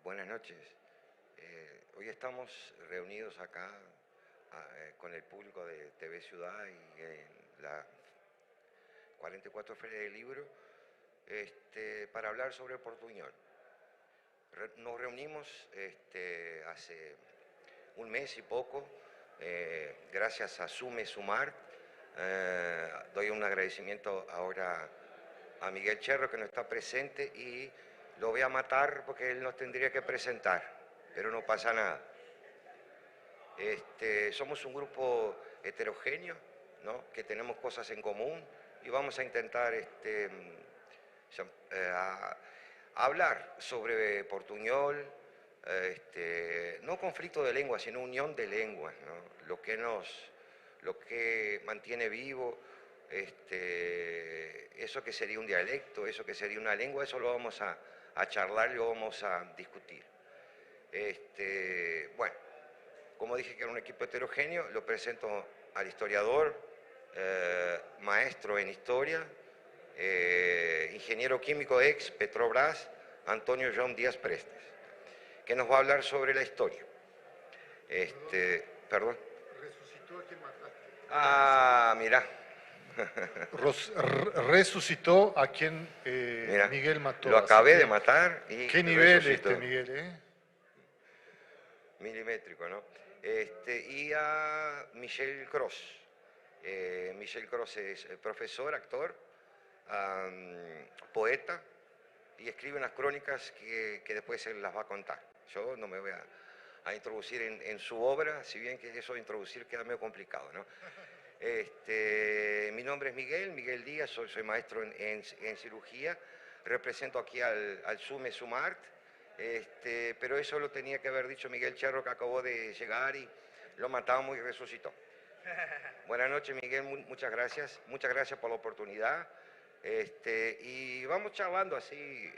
Buenas noches. Hoy estamos reunidos acá con el público de TV Ciudad y en la 44 Feria del Libro para hablar sobre Portuñol. Nos reunimos hace un mes y poco, gracias a Sume Sumar. Doy un agradecimiento ahora a Miguel Cherro, que no está presente, y lo voy a matar porque él nos tendría que presentar, pero no pasa nada. Somos un grupo heterogéneo, ¿no?, que tenemos cosas en común y vamos a intentar hablar sobre Portuñol, no conflicto de lenguas, sino unión de lenguas, ¿no? Lo que mantiene vivo, eso que sería un dialecto, eso que sería una lengua, eso lo vamos a charlar y lo vamos a discutir. Bueno, como dije que era un equipo heterogéneo, lo presento al historiador, maestro en historia, ingeniero químico ex Petrobras, Antonio João Díaz Prestes, que nos va a hablar sobre la historia. Perdón. Resucitó a quien mataste. Ah, mirá. Resucitó a quien Mirá, Miguel mató. lo acabé de matar y ¿Qué nivel resucitó. Miguel, Milimétrico, ¿no? Y a Michel Cross. Michel Cross es profesor, actor, poeta, y escribe unas crónicas que después él las va a contar. Yo no me voy a introducir en su obra, si bien que eso de introducir queda medio complicado, ¿no? Mi nombre es Miguel Díaz, soy maestro en cirugía, represento aquí al Sume Sumart, pero eso lo tenía que haber dicho Miguel Cherro, que acabó de llegar y lo matamos y resucitó. Buenas noches, Miguel, muchas gracias por la oportunidad, y vamos charlando así,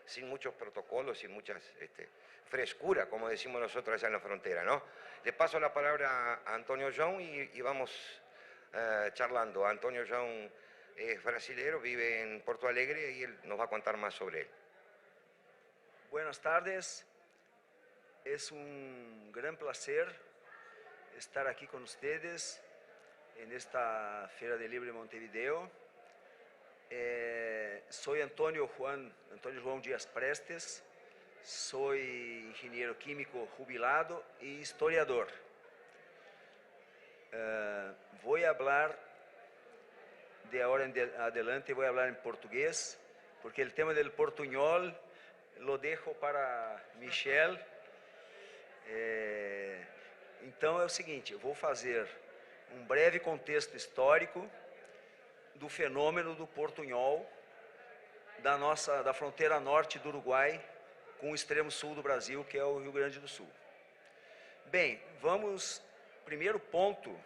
sin muchos protocolos, sin muchas frescura, como decimos nosotros allá en la frontera, ¿no? Le paso la palabra a Antonio João y vamos charlando. Antonio João es brasilero, vive en Porto Alegre y él nos va a contar más sobre él. Buenas tardes, es un gran placer estar aquí con ustedes en esta Feira del Libro de Montevideo. Soy Antonio João Díaz Prestes, soy ingeniero químico jubilado y historiador. Voy a hablar de ahora en adelante, voy a hablar en portugués, porque el tema del portuñol lo dejo para Michel. Então é o seguinte, eu vou fazer um breve contexto histórico do fenômeno do portunhol da fronteira norte do Uruguai com o extremo sul do Brasil, que é o Rio Grande do Sul. Bem, vamos, primeiro ponto,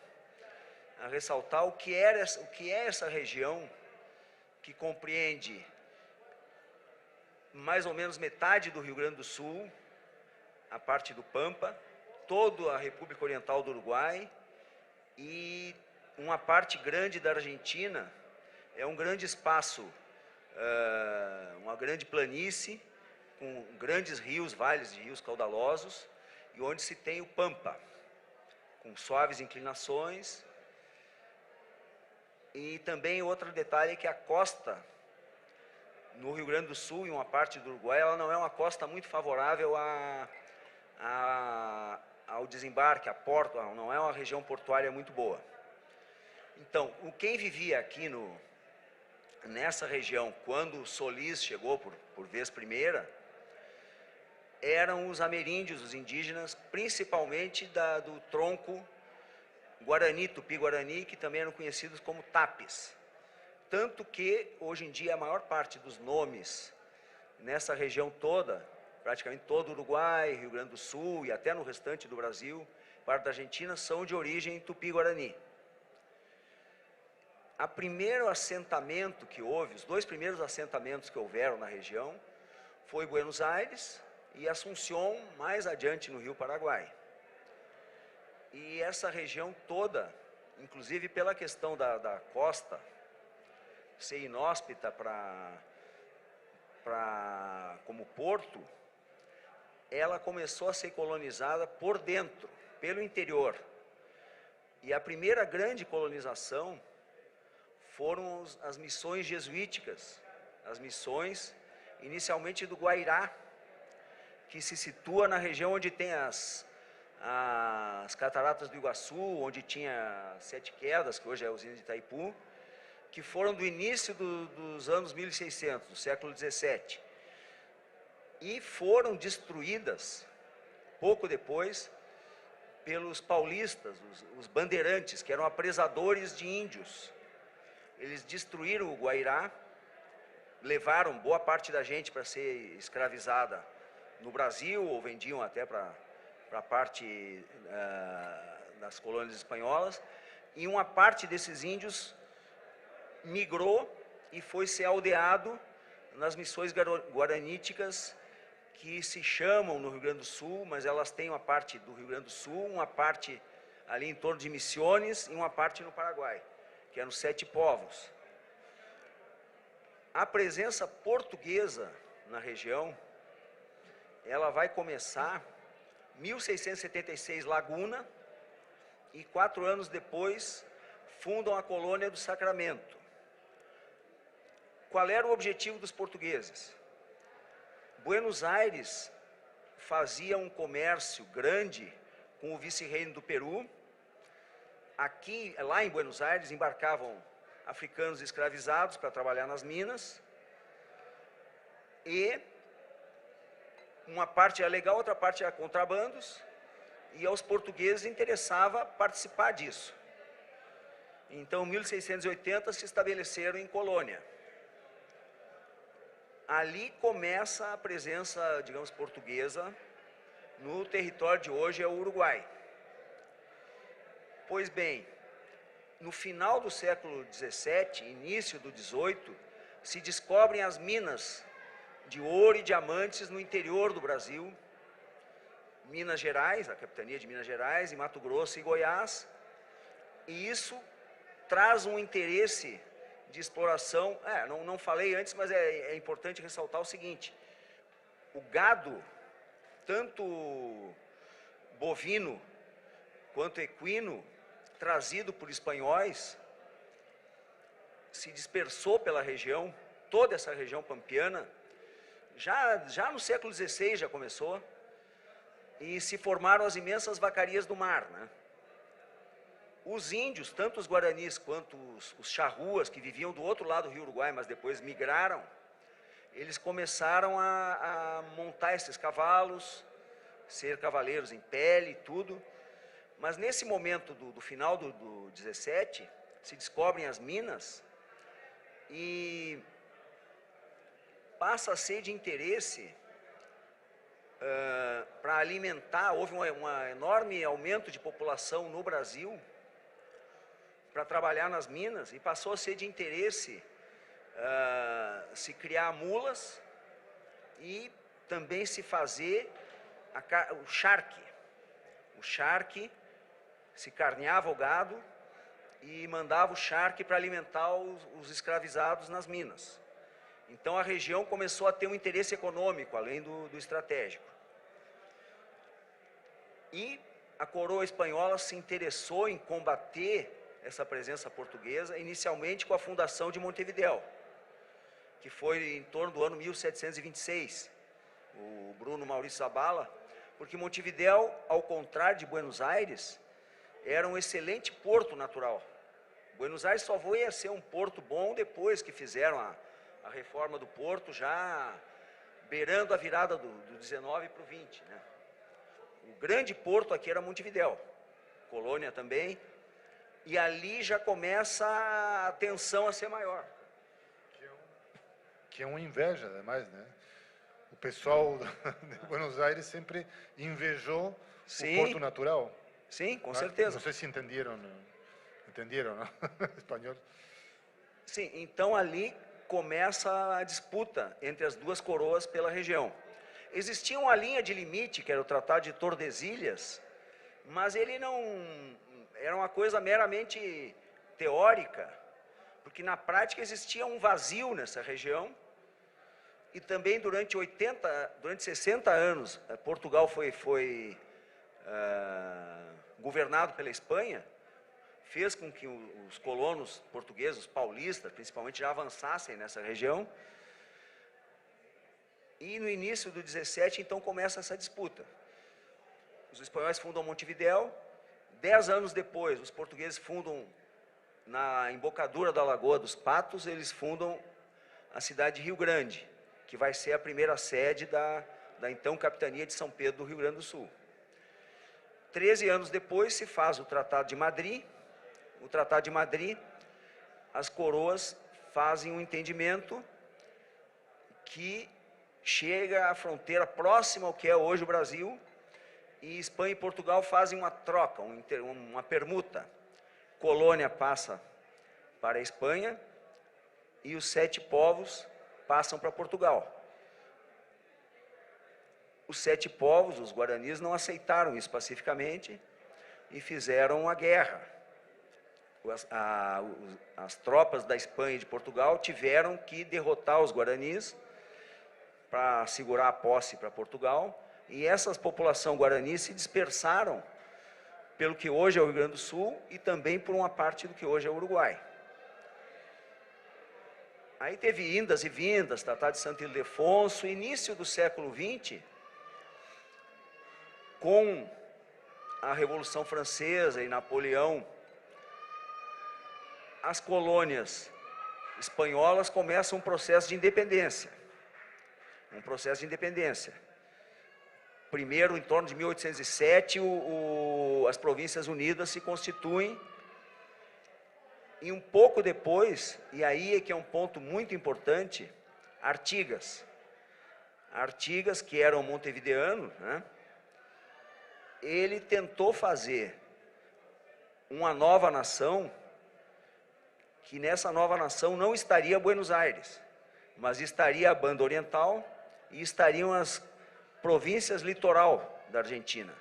a ressaltar o que é essa região que compreende mais ou menos metade do Rio Grande do Sul, a parte do Pampa, toda a República Oriental do Uruguai e uma parte grande da Argentina. É um grande espaço, uma grande planície, com grandes rios, vales de rios caudalosos, e onde se tem o Pampa, com suaves inclinações. E também outro detalhe é que a costa no Rio Grande do Sul e uma parte do Uruguai, ela não é uma costa muito favorável ao desembarque, a porto, não é uma região portuária muito boa. Então, quem vivia aqui nessa região, quando Solís chegou por vez primeira, eram os ameríndios, os indígenas, principalmente do tronco Guarani, Tupi-Guarani, que também eram conhecidos como Tapes. Tanto que, hoje em dia, a maior parte dos nomes nessa região toda, praticamente todo o Uruguai, Rio Grande do Sul e até no restante do Brasil, parte da Argentina, são de origem Tupi-Guarani. O primeiro assentamento que houve, os dois primeiros assentamentos que houveram na região, foi Buenos Aires e Assunção, mais adiante no Rio Paraguai. E essa região toda, inclusive pela questão da costa, ser inóspita como porto, ela começou a ser colonizada por dentro, pelo interior. E a primeira grande colonização foram as missões jesuíticas, as missões inicialmente do Guairá, que se situa na região onde tem as cataratas do Iguaçu, onde tinha Sete Quedas, que hoje é a usina de Itaipu, que foram do início dos anos 1600, do século 17, e foram destruídas, pouco depois, pelos paulistas, os bandeirantes, que eram apresadores de índios. Eles destruíram o Guairá, levaram boa parte da gente para ser escravizada no Brasil, ou vendiam até para a parte das colônias espanholas, e uma parte desses índios migrou e foi ser aldeado nas missões guaraníticas, que se chamam no Rio Grande do Sul, mas elas têm uma parte do Rio Grande do Sul, uma parte ali em torno de Misiones e uma parte no Paraguai, que eram 7 povos. A presença portuguesa na região, ela vai começar em 1676, Laguna, e 4 anos depois fundam a colônia do Sacramento. Qual era o objetivo dos portugueses? Buenos Aires fazia um comércio grande com o vice-reino do Peru. Lá em Buenos Aires, embarcavam africanos escravizados para trabalhar nas minas, e uma parte era legal, outra parte era contrabandos, e aos portugueses interessava participar disso. Então, em 1680, se estabeleceram em colônia. Ali começa a presença, digamos, portuguesa no território de hoje é o Uruguai. Pois bem, no final do século XVII, início do XVIII, se descobrem as minas de ouro e diamantes no interior do Brasil, Minas Gerais, a capitania de Minas Gerais, em Mato Grosso e Goiás, e isso traz um interesse de exploração. Não falei antes, mas é importante ressaltar o seguinte: o gado, tanto bovino quanto equino, trazido por espanhóis, se dispersou pela região, toda essa região pampiana, já no século XVI já começou, e se formaram as imensas vacarias do mar, né? Os índios, tanto os guaranis quanto os charruas, que viviam do outro lado do rio Uruguai, mas depois migraram, eles começaram a montar esses cavalos, ser cavaleiros em pele e tudo. Mas nesse momento do final do 17, se descobrem as minas e passa a ser de interesse para alimentar. Houve um enorme aumento de população no Brasil para trabalhar nas minas, e passou a ser de interesse se criar mulas e também se fazer o charque. O charque, se carneava o gado e mandava o charque para alimentar os escravizados nas minas. Então a região começou a ter um interesse econômico, além do estratégico. E a coroa espanhola se interessou em combater essa presença portuguesa, inicialmente com a fundação de Montevidéu, que foi em torno do ano 1726, o Bruno Maurício Zabala, porque Montevidéu, ao contrário de Buenos Aires, era um excelente porto natural. Buenos Aires só veio a ser um porto bom depois que fizeram a reforma do porto, já beirando a virada do 19 para o 20. Né? O grande porto aqui era Montevidéu, colônia também, e ali já começa a tensão a ser maior. Que é uma inveja, ademais, né? O pessoal de Buenos Aires sempre invejou o porto natural. Sim, com certeza. Não sei se entenderam, não? Espanhol. Sim, então ali começa a disputa entre as duas coroas pela região. Existia uma linha de limite, que era o Tratado de Tordesilhas, mas ele não... era uma coisa meramente teórica, porque na prática existia um vazio nessa região, e também durante 60 anos, Portugal foi governado pela Espanha, fez com que os colonos portugueses, os paulistas, principalmente, já avançassem nessa região. E no início do 17, então, começa essa disputa. Os espanhóis fundam Montevidéu. 10 anos depois, os portugueses fundam, na embocadura da Lagoa dos Patos, eles fundam a cidade de Rio Grande, que vai ser a primeira sede da então Capitania de São Pedro do Rio Grande do Sul. 13 anos depois se faz o Tratado de Madrid. O Tratado de Madrid, as coroas fazem um entendimento que chega à fronteira próxima ao que é hoje o Brasil, e Espanha e Portugal fazem uma troca, uma permuta. Colônia passa para a Espanha e os 7 povos passam para Portugal. Os 7 povos, os guaranis, não aceitaram isso pacificamente e fizeram a guerra. As tropas da Espanha e de Portugal tiveram que derrotar os guaranis para segurar a posse para Portugal, e essa população guarani se dispersaram pelo que hoje é o Rio Grande do Sul e também por uma parte do que hoje é o Uruguai. Aí teve indas e vindas, Tratado de Santo Ildefonso, início do século XX, com a Revolução Francesa e Napoleão, as colônias espanholas começam um processo de independência. Primeiro, em torno de 1807, as Províncias Unidas se constituem, e um pouco depois, e aí é que é um ponto muito importante, Artigas. Artigas, que era um montevideano, né? Ele tentou fazer uma nova nação, que nessa nova nação não estaria Buenos Aires, mas estaria a Banda Oriental e estariam as províncias litoral da Argentina,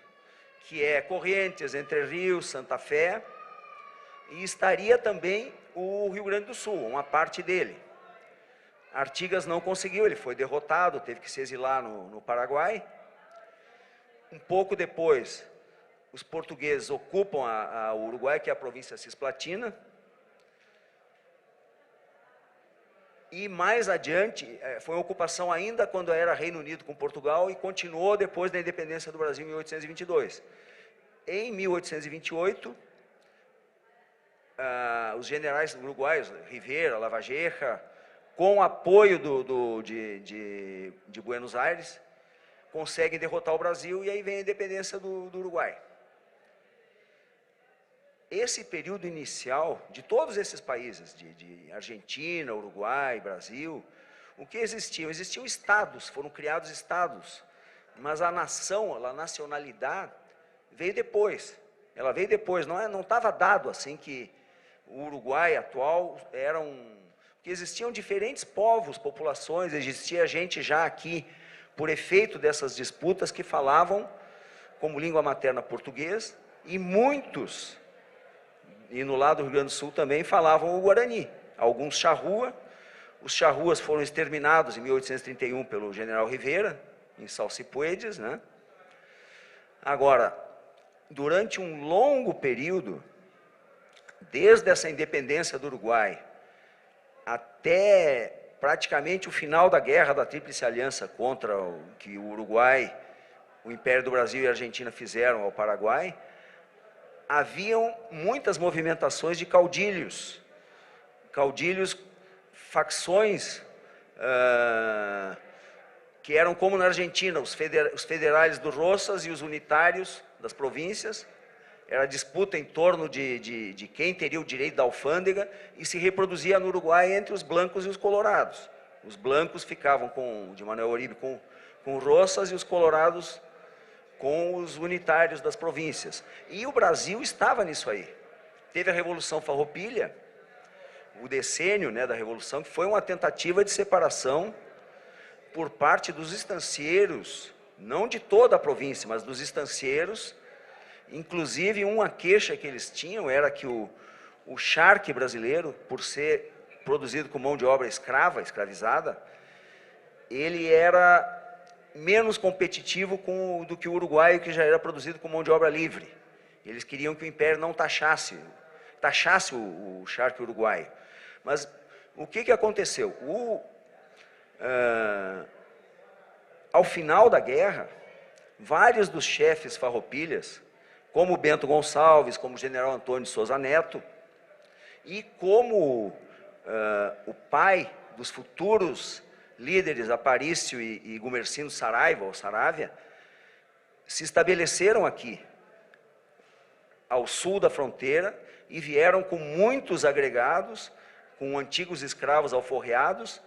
que é Corrientes, Entre Rios, Santa Fé, e estaria também o Rio Grande do Sul, uma parte dele. Artigas não conseguiu, ele foi derrotado, teve que se exilar no Paraguai. Um pouco depois, os portugueses ocupam o Uruguai, que é a província Cisplatina. E mais adiante, foi uma ocupação ainda quando era Reino Unido com Portugal e continuou depois da independência do Brasil em 1822. Em 1828, os generais uruguaios, Rivera, Lavalleja, com apoio de Buenos Aires, conseguem derrotar o Brasil e aí vem a independência do Uruguai. Esse período inicial de todos esses países, de Argentina, Uruguai, Brasil, o que existiam? Existiam estados, foram criados estados, mas a nação, a nacionalidade, veio depois. Ela veio depois, não estava dado assim que o Uruguai atual era porque existiam diferentes povos, populações, existia gente já aqui, por efeito dessas disputas, que falavam como língua materna português, e muitos, e no lado do Rio Grande do Sul também, falavam o Guarani. Alguns charrua, os charruas foram exterminados em 1831 pelo general Rivera, em Salsipuedes, né? Agora, durante um longo período, desde essa independência do Uruguai até praticamente o final da guerra da Tríplice Aliança contra o que o Uruguai, o Império do Brasil e a Argentina fizeram ao Paraguai, haviam muitas movimentações de caudilhos, facções que eram como na Argentina, os federais do Rosas e os unitários das províncias. Era disputa em torno de quem teria o direito da alfândega e se reproduzia no Uruguai entre os blancos e os colorados. Os blancos ficavam de Manuel Oribe com Rosas e os colorados com os unitários das províncias. E o Brasil estava nisso aí. Teve a Revolução Farroupilha, o decênio, né, da Revolução, que foi uma tentativa de separação por parte dos estancieiros, não de toda a província, mas dos estancieiros. Inclusive, uma queixa que eles tinham era que o charque brasileiro, por ser produzido com mão de obra escravizada, ele era menos competitivo do que o uruguaio, que já era produzido com mão de obra livre. Eles queriam que o Império não taxasse o charque uruguaio. Mas o que aconteceu? Ao final da guerra, vários dos chefes farroupilhas, como Bento Gonçalves, como o general Antônio de Souza Neto, e como o pai dos futuros líderes Aparício e Gumercindo Saraiva, ou Saravia, se estabeleceram aqui, ao sul da fronteira, e vieram com muitos agregados, com antigos escravos alforreados.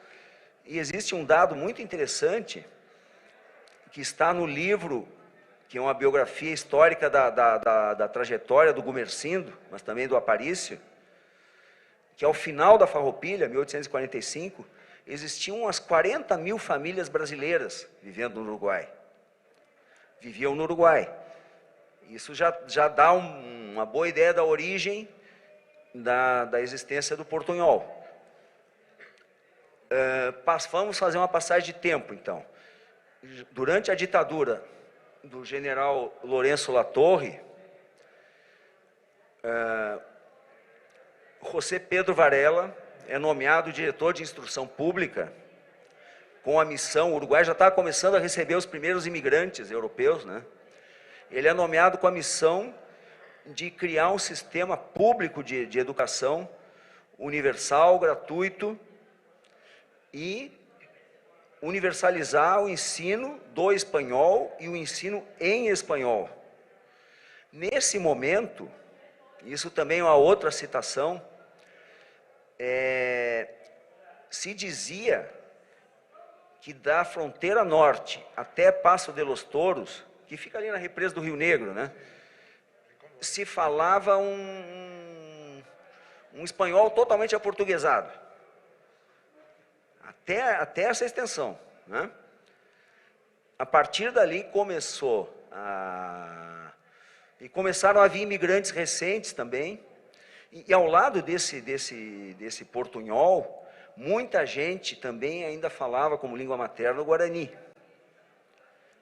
E existe um dado muito interessante, que está no livro, que é uma biografia histórica da trajetória do Gumercindo, mas também do Aparício, que ao final da Farroupilha, 1845, existiam umas 40 mil famílias brasileiras vivendo no Uruguai. Viviam no Uruguai. Isso já dá uma boa ideia da origem da existência do Portunhol. Vamos fazer uma passagem de tempo, então. Durante a ditadura do general Lourenço Latorre, José Pedro Varela é nomeado diretor de instrução pública, com a missão. O Uruguai já estava começando a receber os primeiros imigrantes europeus, né? Ele é nomeado com a missão de criar um sistema público de educação universal, gratuito, e universalizar o ensino do espanhol e o ensino em espanhol. Nesse momento, isso também é uma outra citação, se dizia que da fronteira norte até Passo de los Toros, que fica ali na represa do Rio Negro, né, se falava um espanhol totalmente aportuguesado. Até essa extensão, né? A partir dali começaram a vir imigrantes recentes também, E ao lado desse portunhol, muita gente também ainda falava como língua materna o Guarani.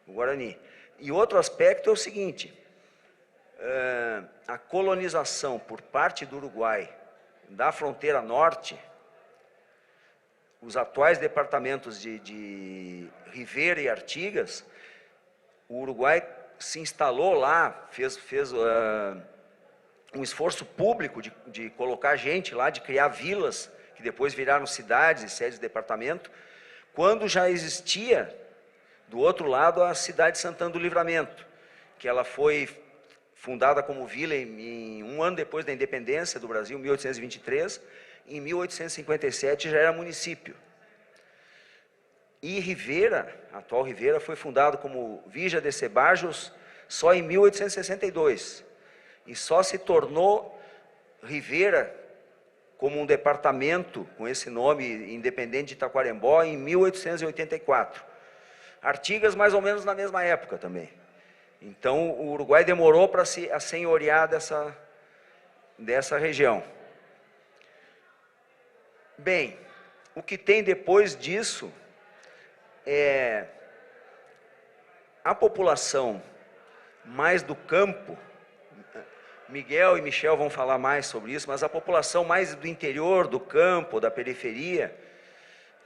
O Guarani. E outro aspecto é o seguinte, a colonização por parte do Uruguai da fronteira norte, os atuais departamentos de Rivera e Artigas, o Uruguai se instalou lá, fez um esforço público de colocar gente lá, de criar vilas, que depois viraram cidades e sedes de departamento, quando já existia, do outro lado, a cidade de Santana do Livramento, que ela foi fundada como vila em um ano depois da independência do Brasil, 1823, em 1857 já era município. E Rivera, a atual Rivera, foi fundado como Villa de Cebajos só em 1862. E só se tornou Rivera como um departamento com esse nome independente de Taquarembó em 1884. Artigas mais ou menos na mesma época também. Então o Uruguai demorou para se assenhorear dessa região. Bem, o que tem depois disso é a população mais do campo. Miguel e Michel vão falar mais sobre isso, mas a população mais do interior, do campo, da periferia,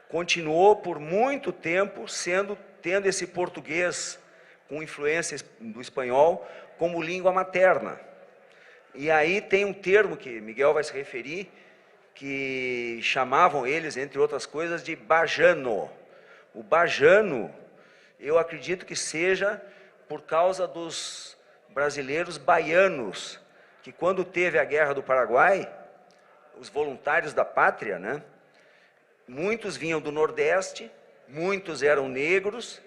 continuou por muito tempo tendo esse português com influência do espanhol como língua materna. E aí tem um termo que Miguel vai se referir, que chamavam eles, entre outras coisas, de bajano. O bajano, eu acredito que seja por causa dos brasileiros baianos, que quando teve a Guerra do Paraguai, os voluntários da pátria, né, muitos vinham do Nordeste, muitos eram negros,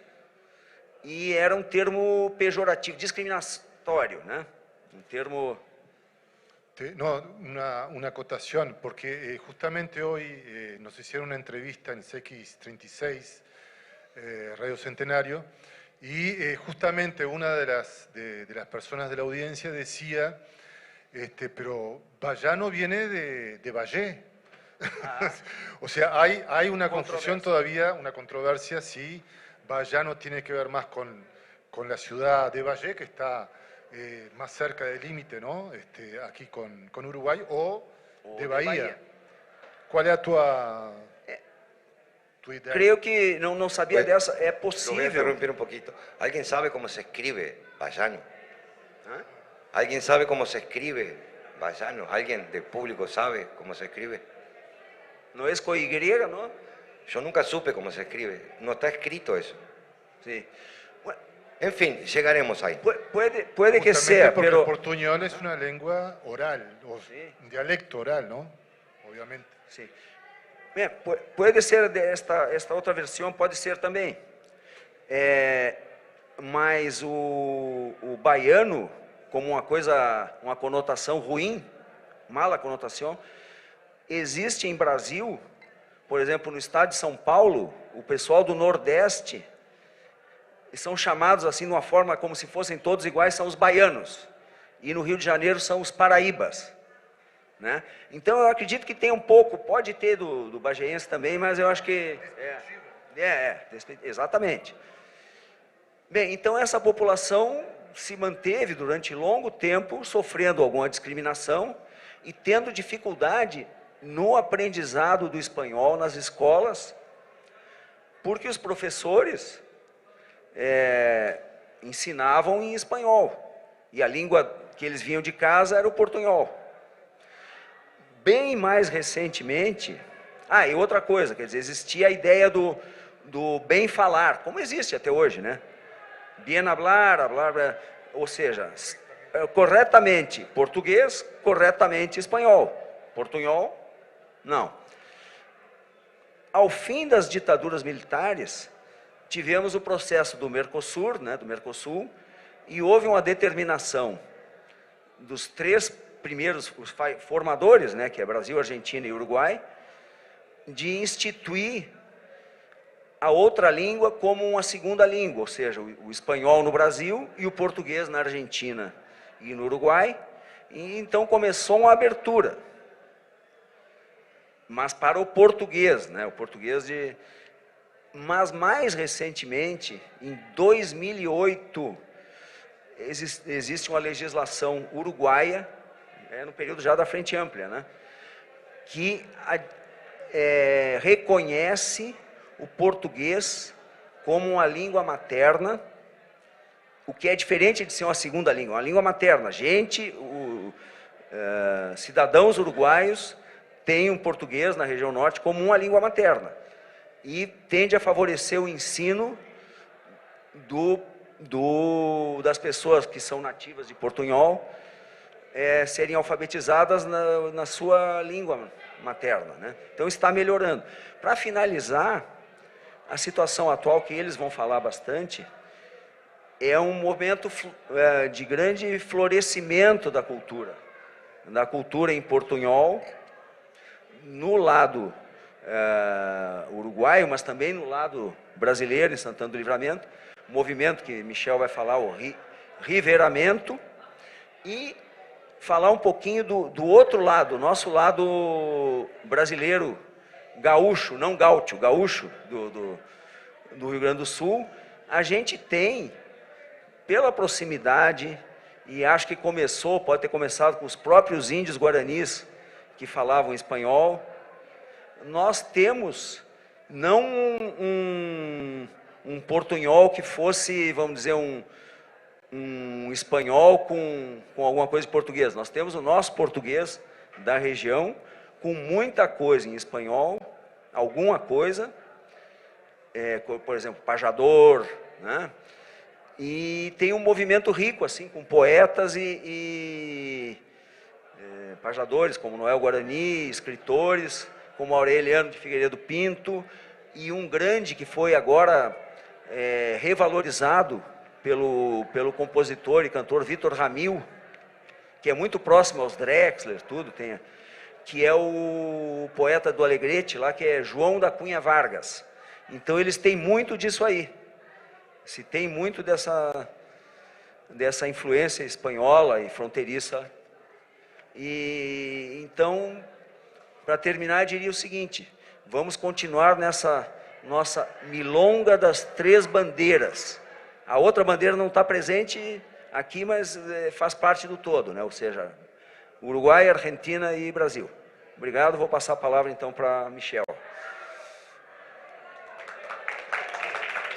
e era um termo pejorativo, discriminatório, né? Um termo... No, una acotación, porque justamente hoy nos hicieron una entrevista en CX36, Radio Centenario, y justamente una de las personas de la audiencia decía, pero Bayano viene de Valle. O sea, hay una confusión todavía, una controversia si Bayano tiene que ver más con la ciudad de Valle, que está más cerca del límite, ¿no? Aquí con Uruguay, o de Bahía. ¿Cuál es tu idea? Creo que não sabia dessa, é Lo voy a possível. interrumpir un poquito. ¿Alguien sabe cómo se escribe Bayano? ¿Alguien sabe cómo se escribe Bayano? ¿Alguien del público sabe cómo se escribe? Não é com Y, não? Yo nunca supe cómo se escribe. No está escrito eso. Sim. En fin, llegaremos ahí. Puede que Justamente sea, porque pero... el portuñol es una lengua oral, o un dialecto oral, ¿no? Obviamente. Sim. Pode ser esta outra versão, pode ser também. Mas o baiano, como uma conotação ruim, mala conotação, existe em Brasil, por exemplo, no estado de São Paulo, o pessoal do Nordeste, são chamados assim de uma forma como se fossem todos iguais, são os baianos. E no Rio de Janeiro são os paraíbas. Né? Então eu acredito que tem um pouco, pode ter do bageense também, mas eu acho que... Exatamente. Bem, então essa população se manteve durante longo tempo sofrendo alguma discriminação e tendo dificuldade no aprendizado do espanhol nas escolas, porque os professores ensinavam em espanhol, e a língua que eles vinham de casa era o portunhol. Bem mais recentemente, e outra coisa, quer dizer, existia a ideia do bem falar, como existe até hoje, né? Bien hablar, ou seja, corretamente português, corretamente espanhol. Portunhol, não. Ao fim das ditaduras militares, tivemos o processo do Mercosul, né, do Mercosul, e houve uma determinação dos três primeiros formadores, né, que é Brasil, Argentina e Uruguai, de instituir a outra língua como uma segunda língua, ou seja, o espanhol no Brasil e o português na Argentina e no Uruguai, E então começou uma abertura, mas para o português, né? O português de... Mas mais recentemente, em 2008, existe uma legislação uruguaia, no período já da Frente Ampla, né? Que reconhece o português como uma língua materna, o que é diferente de ser uma segunda língua, uma língua materna. Cidadãos uruguaios têm o português na região norte como uma língua materna e tende a favorecer o ensino das pessoas que são nativas de portunhol serem alfabetizadas na sua língua materna, né? Então está melhorando. Para finalizar, a situação atual, que eles vão falar bastante, é um momento de grande florescimento da cultura em portunhol, no lado uruguaio, mas também no lado brasileiro, em Santana do Livramento, um movimento que Michel vai falar, o Riveramento, e falar um pouquinho do outro lado, nosso lado brasileiro, gaúcho, não gaúcho, gaúcho do Rio Grande do Sul. A gente tem, pela proximidade, e acho que pode ter começado com os próprios índios guaranis que falavam espanhol, nós temos não um portunhol que fosse, vamos dizer, um espanhol com alguma coisa de português. Nós temos o nosso português da região, com muita coisa em espanhol, alguma coisa, por exemplo, pajador, né? E tem um movimento rico, assim, com poetas e pajadores, como Noel Guarani, escritores, como Aureliano de Figueiredo Pinto, e um grande que foi agora revalorizado pelo compositor e cantor Vitor Ramil, que é muito próximo aos Drexler, que é o poeta do Alegrete, lá, que é João da Cunha Vargas. Então eles têm muito disso aí. Se tem muito dessa influência espanhola e fronteiriça. E então, para terminar, eu diria o seguinte: vamos continuar nessa nossa milonga das três bandeiras. A outra bandeira não está presente aqui, mas faz parte do todo, né? Ou seja, Uruguai, Argentina e Brasil. Obrigado, vou passar a palavra então para Michel.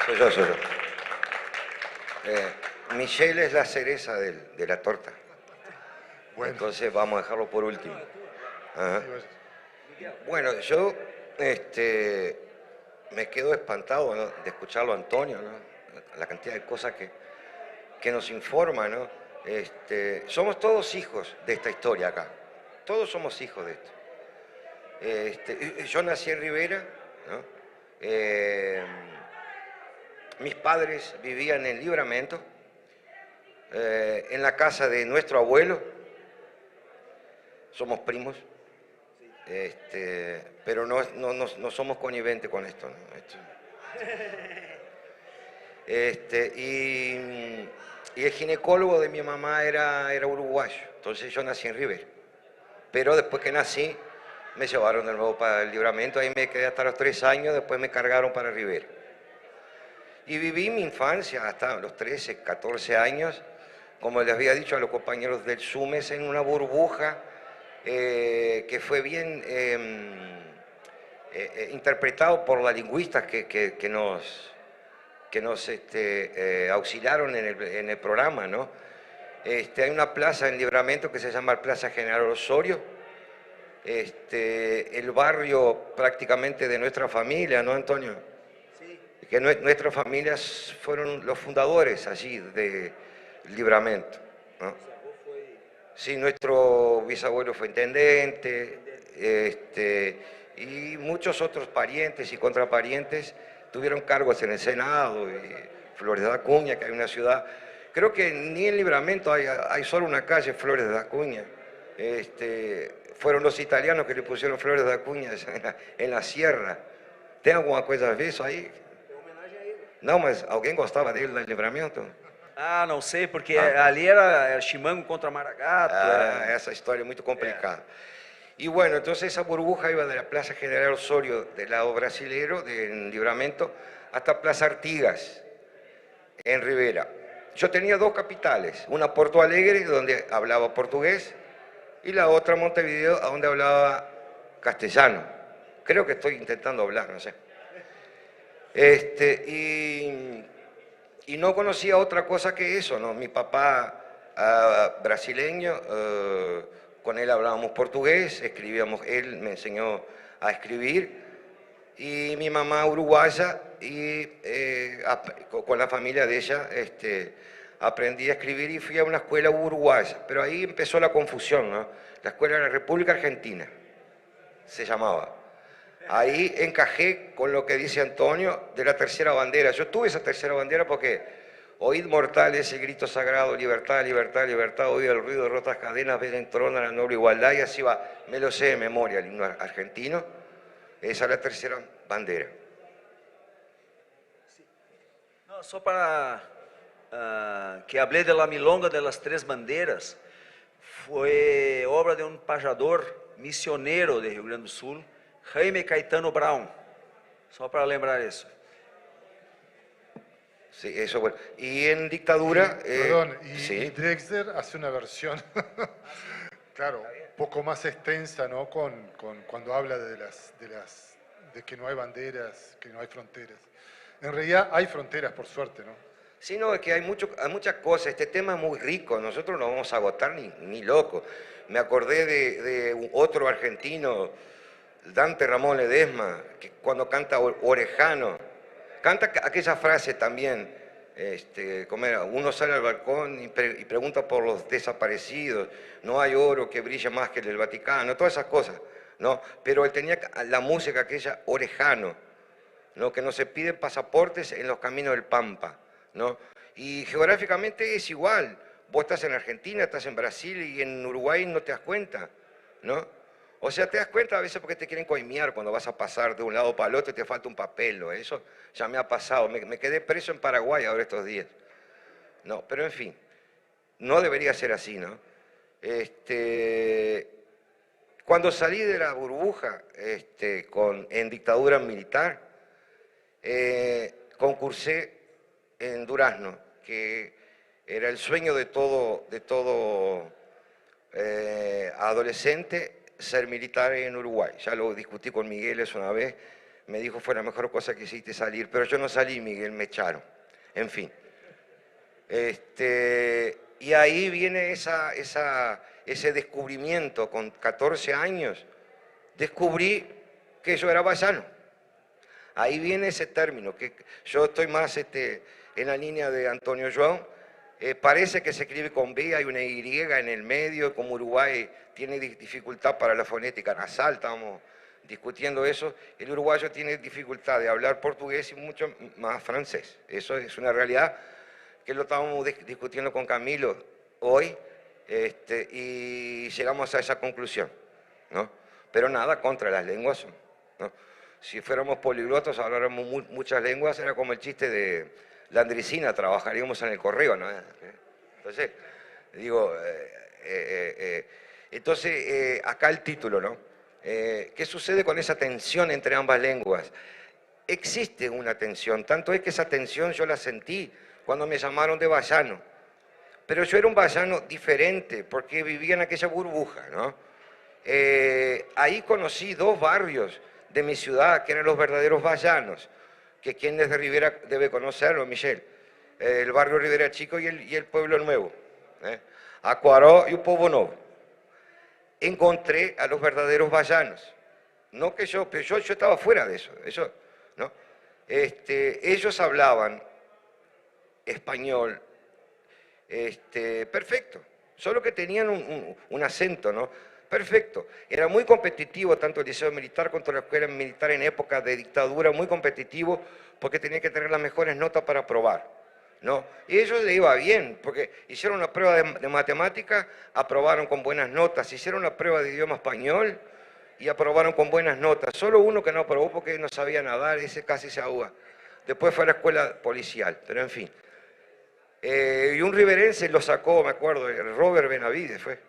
Soy yo. Michelle es la cereza de la torta. Bueno. Entonces vamos a dejarlo por último. Ajá. Bueno, yo me quedo espantado, ¿no?, de escucharlo a Antonio, ¿no?, la cantidad de cosas que nos informa, ¿no? Somos todos hijos de esta historia acá. Todos somos hijos de esto. Yo nací en Rivera, ¿no? Mis padres vivían en Livramento, en la casa de nuestro abuelo. Somos primos, pero no somos conniventes con esto, ¿no? Y el ginecólogo de mi mamá era uruguayo, entonces yo nací en Rivera. Pero después que nací, me llevaron de nuevo para el Livramento, ahí me quedé hasta los 3 años, después me cargaron para Rivera. Y viví mi infancia hasta los 13, 14 años, como les había dicho a los compañeros del SUMES, en una burbuja que fue bien interpretado por las lingüistas que nos auxiliaron en el programa, ¿no? Hay una plaza en Livramento que se llama Plaza General Osorio, el barrio prácticamente de nuestra familia, ¿no, Antonio? Sí. Que nuestras familias fueron los fundadores allí de Livramento, ¿no? Sí, nuestro bisabuelo fue intendente, y muchos otros parientes y contraparientes tuvieron cargos en el Senado, y Flores de Acuña, que hay una ciudad. Creo que ni en Livramento hay solo una calle, Flores de Acuña. Fueron los italianos que le pusieron Flores de Acuña en la sierra. ¿Tem alguma coisa a ver isso aí? Não, mas alguém gostava dele no Livramento? Ah, não sei, porque ali era Chimango contra Maragato. Esa historia es muy complicada. Y bueno, entonces esa burbuja iba de la Plaza General Osorio del lado brasilero, del Libramento, hasta Plaza Artigas, en Rivera. Yo tenía dos capitales, una Porto Alegre, donde hablaba portugués, y la otra Montevideo, donde hablaba castellano. Creo que estoy intentando hablar, no sé. Y no conocía otra cosa que eso, ¿no? Mi papá brasileño, con él hablábamos portugués, escribíamos, él me enseñó a escribir, y mi mamá uruguaya, y con la familia de ella aprendí a escribir y fui a una escuela uruguaya, pero ahí empezó la confusión, ¿no? La escuela de la República Argentina, se llamaba. Ahí encajé con lo que dice Antonio de la tercera bandera. Yo tuve esa tercera bandera porque oíd mortales el grito sagrado, libertad, libertad, libertad, oíd el ruido de rotas cadenas, ven en trono la noble igualdad, y así va. Me lo sé de memoria, el himno argentino. Esa es la tercera bandera. Não, só para que hablé de la milonga de las tres bandeiras, foi obra de um pajador missioneiro de Rio Grande do Sul, Jaime Caetano Brown, só para lembrar isso. Sí, eso bueno. Y en dictadura... Perdón, y sí. Drexler hace una versión, claro, un poco más extensa, ¿no? Cuando habla de que no hay banderas, que no hay fronteras. En realidad hay fronteras, por suerte, ¿no? Sí, no, es que hay muchas cosas. Este tema es muy rico, nosotros no vamos a agotar ni loco. Me acordé de otro argentino, Dante Ramón Ledesma, que cuando canta Orejano, canta aquella frase también, ¿cómo era? Uno sale al balcón y pregunta por los desaparecidos, no hay oro que brille más que el del Vaticano, todas esas cosas, ¿no? Pero él tenía la música aquella Orejano, ¿no? Que no se piden pasaportes en los caminos del Pampa, ¿no? Y geográficamente es igual, vos estás en Argentina, estás en Brasil y en Uruguay no te das cuenta, ¿no? O sea, te das cuenta a veces porque te quieren coimear cuando vas a pasar de un lado para el otro y te falta un papel, ¿no? Eso ya me ha pasado, me quedé preso en Paraguay ahora estos días. No, pero en fin, no debería ser así, ¿no? Cuando salí de la burbuja en dictadura militar, concursé en Durazno, que era el sueño de todo adolescente, ser militar en Uruguay. Ya lo discutí con Miguel eso una vez, me dijo fue la mejor cosa que hiciste salir, pero yo no salí, Miguel, me echaron. En fin. Y ahí viene ese descubrimiento, con 14 años, descubrí que yo era vallano. Ahí viene ese término, que yo estoy más en la línea de Antonio João. Parece que se escribe con B, hay una Y en el medio, como Uruguay tiene dificultad para la fonética nasal, estábamos discutiendo eso, el uruguayo tiene dificultad de hablar portugués y mucho más francés. Eso es una realidad que lo estábamos discutiendo con Camilo hoy, y llegamos a esa conclusión, ¿no? Pero nada contra las lenguas, ¿no? Si fuéramos poliglotos, habláramos muchas lenguas, era como el chiste de la Andricina, trabajaríamos en el correo, ¿no? Entonces, digo, acá el título, ¿no? ¿Qué sucede con esa tensión entre ambas lenguas? Existe una tensión, tanto es que esa tensión yo la sentí cuando me llamaron de vallano, pero yo era un vallano diferente, porque vivía en aquella burbuja, ¿no? Ahí conocí dos barrios de mi ciudad, que eran los verdaderos vallanos, que quien es de Rivera debe conocerlo, Michelle, el barrio Rivera Chico y el Pueblo Nuevo, Acuaró y un Povo Novo. Encontré a los verdaderos vallanos, no que pero yo estaba fuera de eso, ¿no? Ellos hablaban español, perfecto, solo que tenían un acento, ¿no? Perfecto. Era muy competitivo, tanto el liceo militar como la escuela militar en época de dictadura, muy competitivo, porque tenía que tener las mejores notas para aprobar, ¿no? Y ellos le iba bien, porque hicieron una prueba de matemática, aprobaron con buenas notas, hicieron una prueba de idioma español y aprobaron con buenas notas. Solo uno que no aprobó porque no sabía nadar, ese casi se ahoga. Después fue a la escuela policial, pero en fin. Y un riverense lo sacó, me acuerdo, Robert Benavides fue,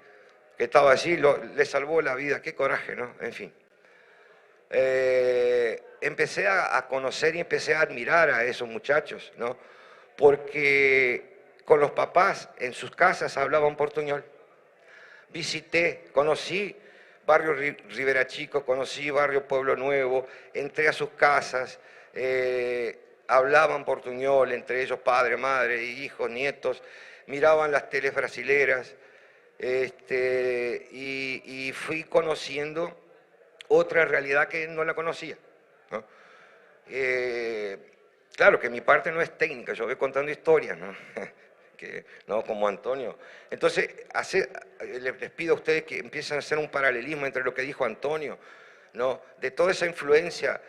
que estaba allí, le salvó la vida, qué coraje, ¿no? En fin. Empecé a conocer y empecé a admirar a esos muchachos, ¿no? Porque con los papás en sus casas hablaban portuñol. Visité, conocí barrio Rivera Chico, conocí barrio Pueblo Nuevo, entré a sus casas, hablaban portuñol, entre ellos padre, madre, hijos, nietos, miraban las teles brasileras, y fui conociendo otra realidad que no la conocía, ¿no? Claro que mi parte no es técnica, yo voy contando historias, ¿no? No como Antonio. Entonces, les pido a ustedes que empiecen a hacer un paralelismo entre lo que dijo Antonio, ¿no? De toda esa influencia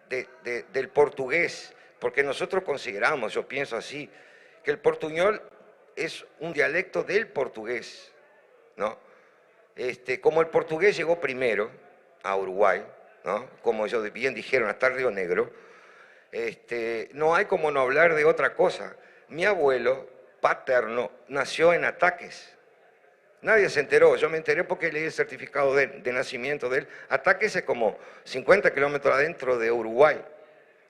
del portugués, porque nosotros consideramos, yo pienso así, que el portuñol es un dialecto del portugués, ¿no? Como el portugués llegó primero a Uruguay, ¿no? Como ellos bien dijeron, hasta Río Negro, no hay como no hablar de otra cosa. Mi abuelo paterno nació en Ataques. Nadie se enteró, yo me enteré porque leí el certificado de nacimiento de él. Ataques es como 50 kilómetros adentro de Uruguay,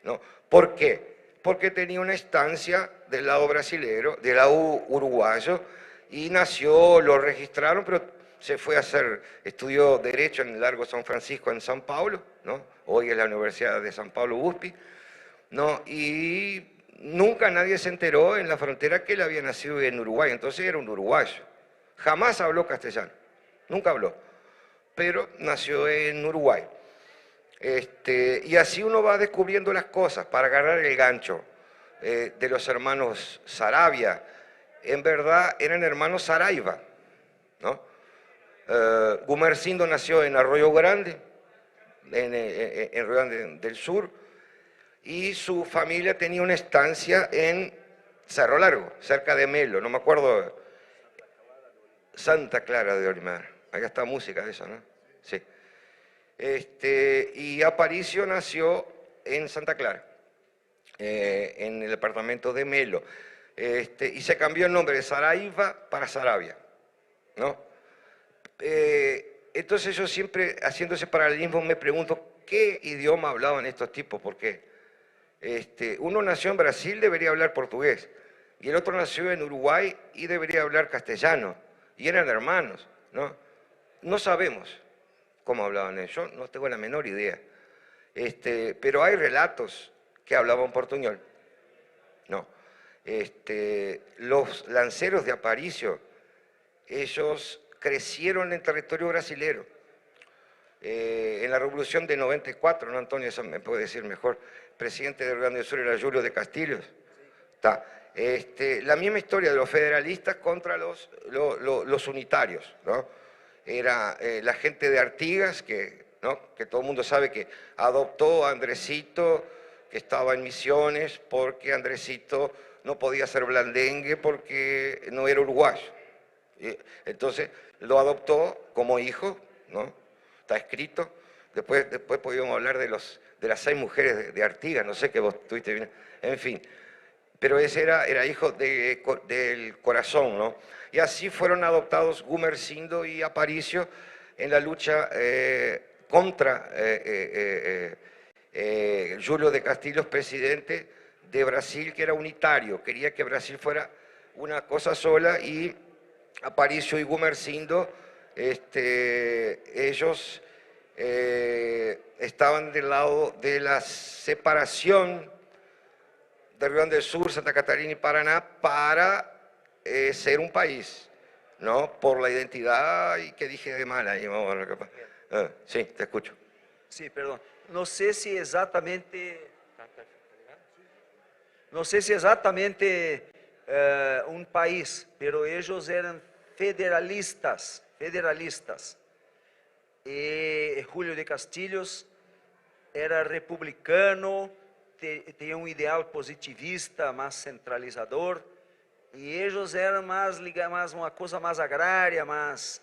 ¿no? ¿Por qué? Porque tenía una estancia del lado brasilero, del lado uruguayo, y nació, lo registraron, pero se fue a hacer, estudió Derecho en el Largo San Francisco en San Paulo, ¿no? Hoy es la Universidad de San Pablo USP, ¿no? Y nunca nadie se enteró en la frontera que él había nacido en Uruguay, entonces era un uruguayo. Jamás habló castellano, nunca habló, pero nació en Uruguay. Y así uno va descubriendo las cosas para agarrar el gancho de los hermanos Saravia. En verdad eran hermanos Saraiva, ¿no? Gumersindo nació en Arroyo Grande, en Río Grande del Sur, y su familia tenía una estancia en Cerro Largo, cerca de Melo, no me acuerdo, Santa Clara de Olimar. Acá está música de eso, ¿no? Sí. Y Aparicio nació en Santa Clara, en el departamento de Melo, y se cambió el nombre de Saraiva para Saravia, ¿no? Entonces yo siempre, haciendo ese paralelismo, me pregunto qué idioma hablaban estos tipos, porque uno nació en Brasil, debería hablar portugués, y el otro nació en Uruguay y debería hablar castellano, y eran hermanos, ¿no? No sabemos cómo hablaban ellos, yo no tengo la menor idea, pero hay relatos que hablaban portuñol, ¿no? Los lanceros de Aparicio, ellos crecieron en territorio brasilero. En la revolución de 94, ¿no, Antonio? Eso me puede decir mejor. Presidente de Río Grande del Sur era Julio de Castilhos. Está. La misma historia de los federalistas contra los unitarios, ¿no? Era la gente de Artigas, ¿no? Que todo el mundo sabe que adoptó a Andresito, que estaba en Misiones, porque Andresito no podía ser blandengue porque no era uruguayo. Entonces lo adoptó como hijo, ¿no? Está escrito. Después podíamos hablar de las 6 mujeres de Artigas, no sé qué vos tuviste bien. En fin, pero ese era hijo del corazón, ¿no? Y así fueron adoptados Gumersindo y Aparicio en la lucha contra Julio de Castilhos, presidente de Brasil, que era unitario, quería que Brasil fuera una cosa sola, y Aparicio y Gumersindo, ellos estaban del lado de la separación de Río Grande del Sur, Santa Catarina y Paraná para ser un país, ¿no? Por la identidad, y que dije de mal ahí, vamos a ver qué pasa. Sí, te escucho. Sí, perdão. Não sei se exatamente... Não sei se exatamente um país, pero ellos eram federalistas. E Julio de Castilhos era republicano, tinha um ideal positivista, mais centralizador, e eles eram mais uma coisa mais agrária, mais...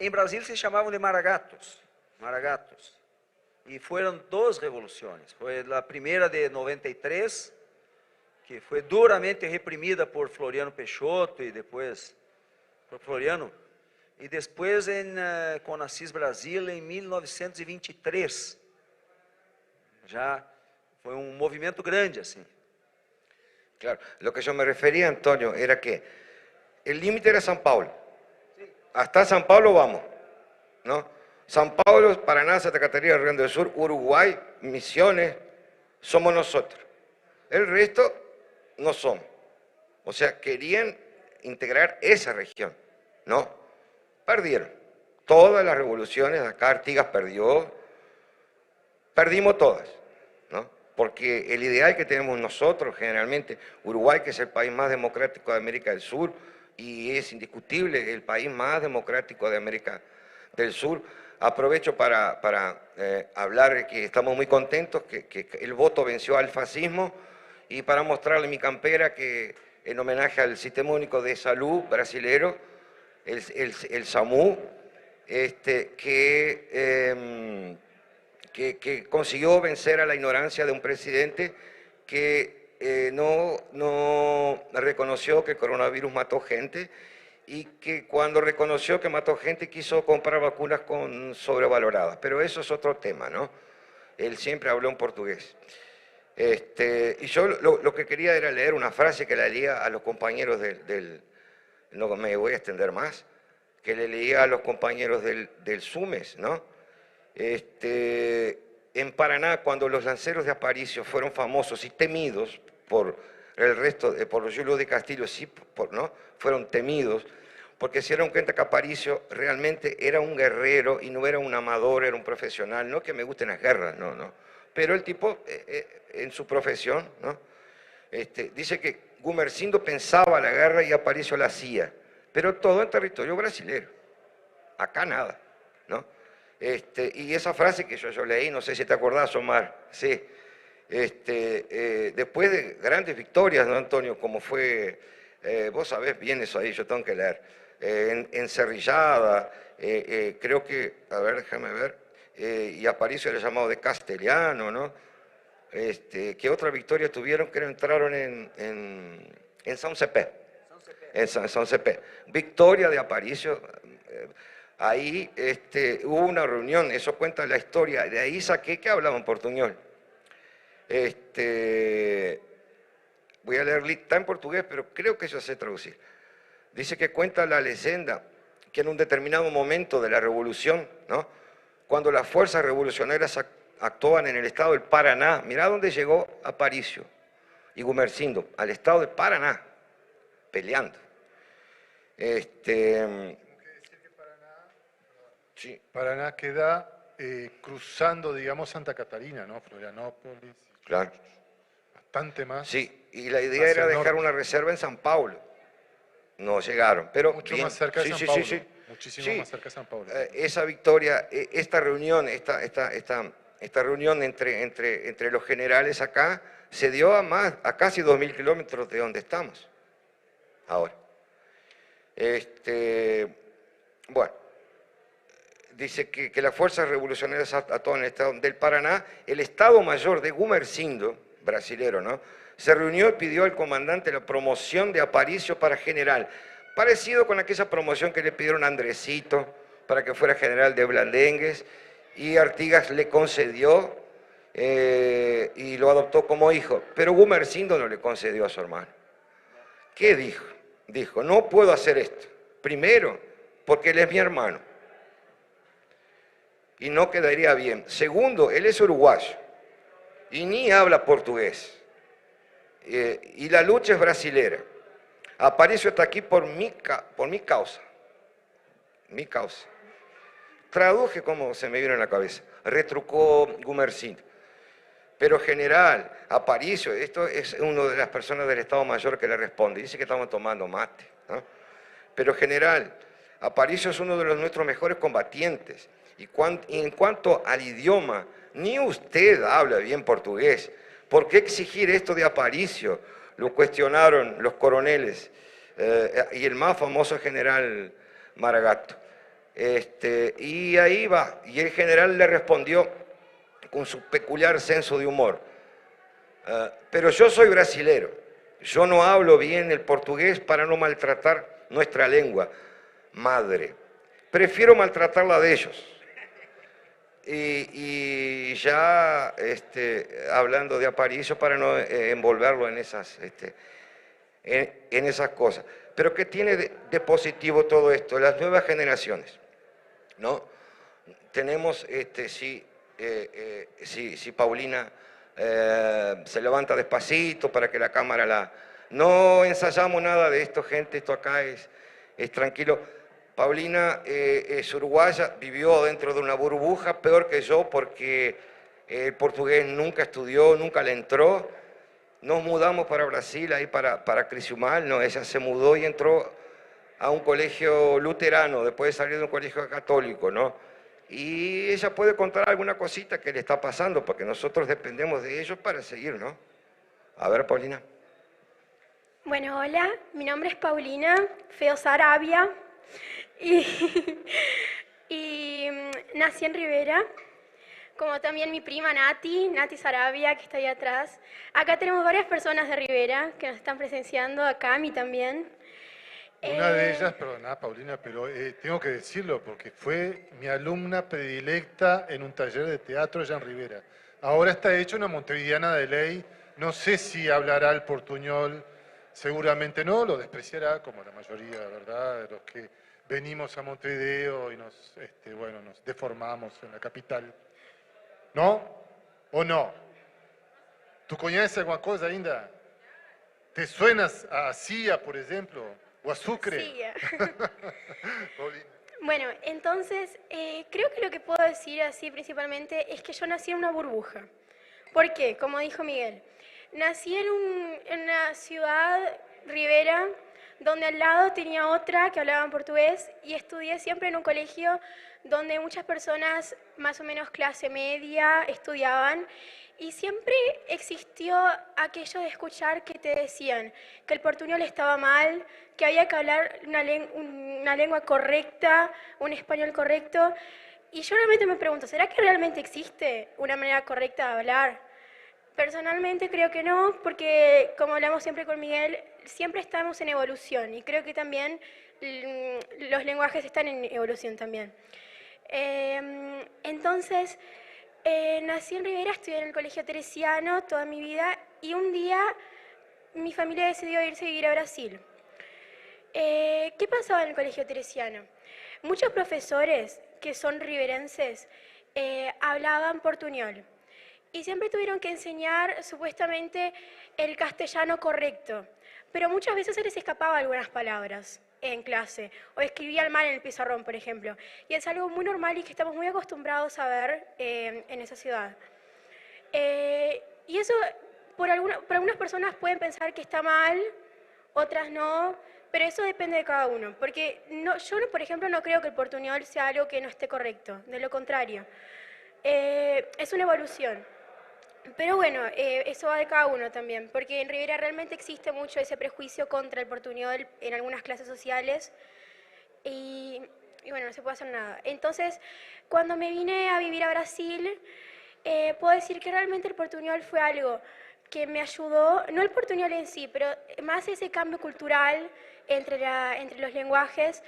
em Brasília se chamavam de maragatos, Y fueron dos revoluciones. Fue la primera de 93, que fue duramente reprimida por Floriano Peixoto y después por Floriano. Y después con Assis Brasil en 1923. Ya fue un movimiento grande así. Claro, lo que yo me refería, Antonio, era que el límite era San Pablo. Hasta San Pablo vamos, ¿no? San Pablo, Paraná, Santa Catarina, Río Grande del Sur, Uruguay, Misiones, somos nosotros. El resto no somos. O sea, querían integrar esa región, ¿no? Perdieron. Todas las revoluciones, acá Artigas perdió, perdimos todas, ¿no? Porque el ideal que tenemos nosotros, generalmente, Uruguay, que es el país más democrático de América del Sur, y es indiscutible el país más democrático de América del Sur, aprovecho para hablar que estamos muy contentos, que el voto venció al fascismo, y para mostrarle mi campera que en homenaje al Sistema Único de Salud brasilero, el SAMU, que consiguió vencer a la ignorancia de un presidente que no reconoció que el coronavirus mató gente, y que cuando reconoció que mató gente quiso comprar vacunas sobrevaloradas. Pero eso es otro tema, ¿no? Él siempre habló en portugués. Y yo lo que quería era leer una frase que le leía a los compañeros no me voy a extender más, que le leía a los compañeros del SUMES, ¿no? En Paraná, cuando los lanceros de Aparicio fueron famosos y temidos por el resto, por Julio de Castillo, sí, ¿no? Fueron temidos, porque se dieron cuenta que Aparicio realmente era un guerrero y no era un amador, era un profesional. No que me gusten las guerras, no. Pero el tipo, en su profesión, ¿no? Dice que Gumersindo pensaba la guerra y Aparicio la hacía, pero todo en territorio brasilero. Acá nada, ¿no? Y esa frase que yo leí, no sé si te acordás, Omar, sí. Después de grandes victorias, ¿no, Antonio? Como fue, vos sabés bien eso ahí, yo tengo que leer, Encerrillada, creo que, a ver, déjame ver, y Aparicio era llamado de Castellano, ¿no? ¿Qué otra victoria tuvieron? Creo que entraron en San Cepé. En San Cepé. Victoria de Aparicio. Ahí hubo una reunión, eso cuenta la historia. De ahí saqué que hablaban portuñol. Voy a leer, está en portugués, pero creo que yo sé traducir. Dice que cuenta la leyenda que en un determinado momento de la revolución, ¿no? Cuando las fuerzas revolucionarias actuaban en el estado del Paraná, mirá dónde llegó Aparicio y Gumersindo, al estado de Paraná, peleando. Sí. Paraná queda cruzando, digamos, Santa Catarina, ¿no? Florianópolis. Claro. Bastante más. Sí, y la idea era dejar una reserva en San Paulo. No llegaron, pero mucho bien. Más cerca de San Paulo. Sí. Muchísimo más cerca de San Paulo. Esa victoria, esta reunión, esta reunión entre los generales acá, se dio a casi 2.000 kilómetros de donde estamos ahora. Bueno, dice que las fuerzas revolucionarias actúan en el estado del Paraná. El Estado Mayor de Gumersindo, brasilero, ¿no?, se reunió y pidió al comandante la promoción de Aparicio para general, parecido con aquella promoción que le pidieron a Andresito para que fuera general de Blandengues, y Artigas le concedió y lo adoptó como hijo, pero Gumersindo no le concedió a su hermano. ¿Qué dijo? Dijo, no puedo hacer esto. Primero, porque él es mi hermano y no quedaría bien. Segundo, él es uruguayo y ni habla portugués. Y la lucha es brasilera. Aparicio está aquí por mi causa. Mi causa. Traduje como se me vino en la cabeza. Retrucó Gumersindo. Pero general, Aparicio, esto es una de las personas del Estado Mayor que le responde. Dice que estamos tomando mate, ¿no? Pero general, Aparicio es uno de nuestros mejores combatientes. Y en cuanto al idioma, ni usted habla bien portugués. ¿Por qué exigir esto de Aparicio? Lo cuestionaron los coroneles y el más famoso general Maragato. Y ahí va. Y el general le respondió con su peculiar senso de humor. Pero yo soy brasilero, yo no hablo bien el portugués para no maltratar nuestra lengua madre. Prefiero maltratar la de ellos. Y ya hablando de Aparicio, para no envolverlo en esas, en esas cosas. Pero ¿qué tiene de positivo todo esto? Las nuevas generaciones, ¿no? Tenemos, si Paulina se levanta despacito para que la cámara la... No ensayamos nada de esto, gente, esto acá es tranquilo. Paulina es uruguaya, vivió dentro de una burbuja, peor que yo, porque el portugués nunca estudió, nunca le entró. Nos mudamos para Brasil, ahí para Criciúmal, ¿no? Ella se mudó y entró a un colegio luterano, después de salir de un colegio católico, ¿no? Y ella puede contar alguna cosita que le está pasando, porque nosotros dependemos de ellos para seguir, ¿no? A ver, Paulina. Bueno, hola, mi nombre es Paulina Feo Sarabia y nací en Rivera, como también mi prima Nati Sarabia, que está ahí atrás. Acá tenemos varias personas de Rivera que nos están presenciando, acá a mí también. Una de ellas, perdona Paulina, pero tengo que decirlo porque fue mi alumna predilecta en un taller de teatro allá en Rivera. Ahora está hecha una montevideana de ley, no sé si hablará el portuñol, seguramente no, lo despreciará como la mayoría, ¿verdad?, de los que venimos a Montevideo y nos deformamos en la capital. ¿No? ¿O no? ¿Tú conoces alguna cosa ainda? ¿Te suenas a Cia, por ejemplo? ¿O a Sucre? Sí. Bueno, entonces, creo que lo que puedo decir así principalmente es que yo nací en una burbuja. ¿Por qué? Como dijo Miguel, nací en una ciudad, Rivera, donde al lado tenía otra que hablaba en portugués y estudié siempre en un colegio donde muchas personas, más o menos clase media, estudiaban y siempre existió aquello de escuchar que te decían que el portuñol estaba mal, que había que hablar una lengua correcta, un español correcto. Y yo realmente me pregunto, ¿será que realmente existe una manera correcta de hablar? Personalmente creo que no, porque como hablamos siempre con Miguel, siempre estamos en evolución y creo que también los lenguajes están en evolución también. Entonces, nací en Rivera, estudié en el colegio teresiano toda mi vida y un día mi familia decidió irse a vivir a Brasil. ¿Qué pasaba en el colegio teresiano? Muchos profesores que son riverenses hablaban portuñol y siempre tuvieron que enseñar supuestamente el castellano correcto, pero muchas veces se les escapaban algunas palabras en clase o escribían mal en el pizarrón, por ejemplo, y es algo muy normal y que estamos muy acostumbrados a ver en esa ciudad. Y eso por algunas personas pueden pensar que está mal, otras no, pero eso depende de cada uno, porque yo, por ejemplo, no creo que el portuñol sea algo que no esté correcto, de lo contrario. Es una evolución. Pero bueno, eso va de cada uno también, porque en Rivera realmente existe mucho ese prejuicio contra el portuñol en algunas clases sociales y bueno, no se puede hacer nada. Entonces, cuando me vine a vivir a Brasil, puedo decir que realmente el portuñol fue algo que me ayudó, no el portuñol en sí, pero más ese cambio cultural entre los lenguajes.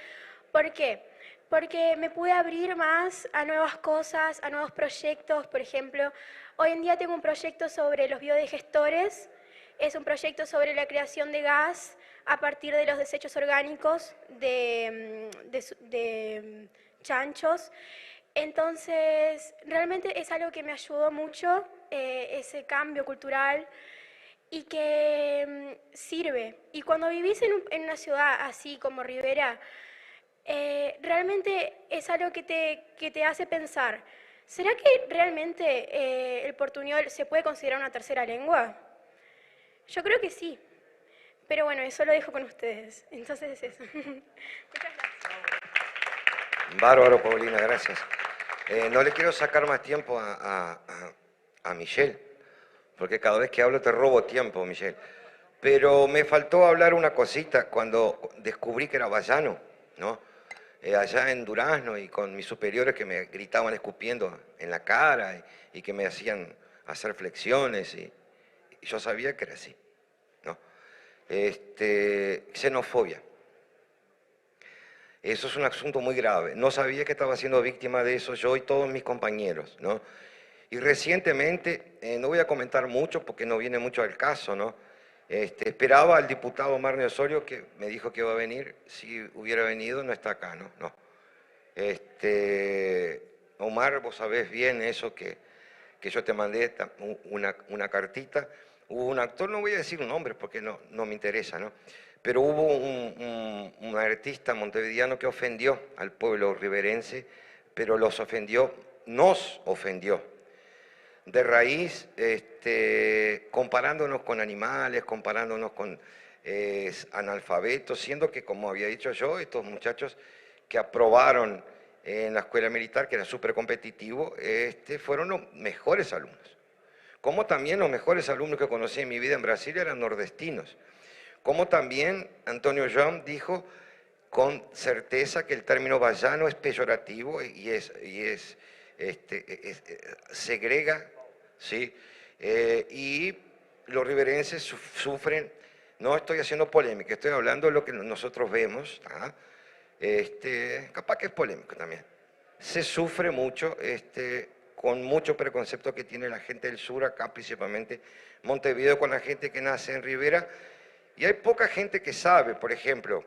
¿Por qué? Porque me pude abrir más a nuevas cosas, a nuevos proyectos. Por ejemplo, hoy en día tengo un proyecto sobre los biodigestores, es un proyecto sobre la creación de gas a partir de los desechos orgánicos de chanchos. Entonces, realmente es algo que me ayudó mucho, ese cambio cultural, y que sirve. Y cuando vivís en una ciudad así como Rivera, realmente es algo que te hace pensar, ¿será que realmente el portuñol se puede considerar una tercera lengua? Yo creo que sí, pero bueno, eso lo dejo con ustedes. Entonces es eso. Muchas gracias. Bárbaro, Paulina, gracias. No le quiero sacar más tiempo a Michelle, porque cada vez que hablo te robo tiempo, Michelle. Pero me faltó hablar una cosita cuando descubrí que era vallano, ¿no? allá en Durazno y con mis superiores que me gritaban escupiendo en la cara y que me hacían hacer flexiones y yo sabía que era así, ¿no? Xenofobia. Eso es un asunto muy grave. No sabía que estaba siendo víctima de eso yo y todos mis compañeros, ¿no? Y recientemente, no voy a comentar mucho porque no viene mucho al caso, ¿no? Esperaba al diputado Marne Osorio que me dijo que iba a venir. Si hubiera venido, no está acá, ¿no? No. Omar, vos sabés bien eso que yo te mandé una cartita. Hubo un actor, no voy a decir un nombre porque no me interesa, ¿no? Pero hubo un artista montevideano que ofendió al pueblo riverense, pero nos ofendió. De raíz, comparándonos con animales, comparándonos con analfabetos, siendo que, como había dicho yo, estos muchachos que aprobaron en la escuela militar, que era súper competitivo, fueron los mejores alumnos. Como también los mejores alumnos que conocí en mi vida en Brasil eran nordestinos. Como también Antonio João dijo con certeza que el término vallano es peyorativo y segrega, ¿sí? Y los riverenses sufren, no estoy haciendo polémica, estoy hablando de lo que nosotros vemos, ¿ah? Capaz que es polémico también. Se sufre mucho, con mucho preconcepto que tiene la gente del sur, acá principalmente Montevideo, con la gente que nace en Rivera, y hay poca gente que sabe. Por ejemplo,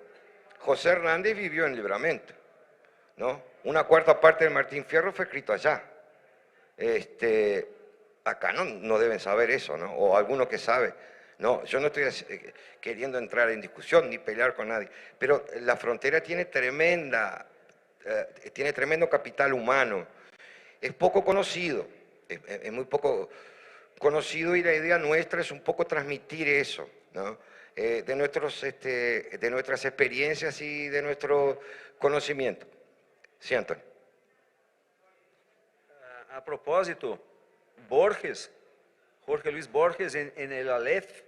José Hernández vivió en Livramento, ¿no? Una cuarta parte de Martín Fierro fue escrito allá. Acá no deben saber eso, ¿no? O alguno que sabe. No, yo no estoy queriendo entrar en discusión ni pelear con nadie, pero la frontera tiene tremendo capital humano. Es poco conocido, es muy poco conocido, y la idea nuestra es un poco transmitir eso, ¿no? De nuestras experiencias y de nuestro conocimiento. Sí, Antonio. A propósito, Jorge Luis Borges, em El Aleph,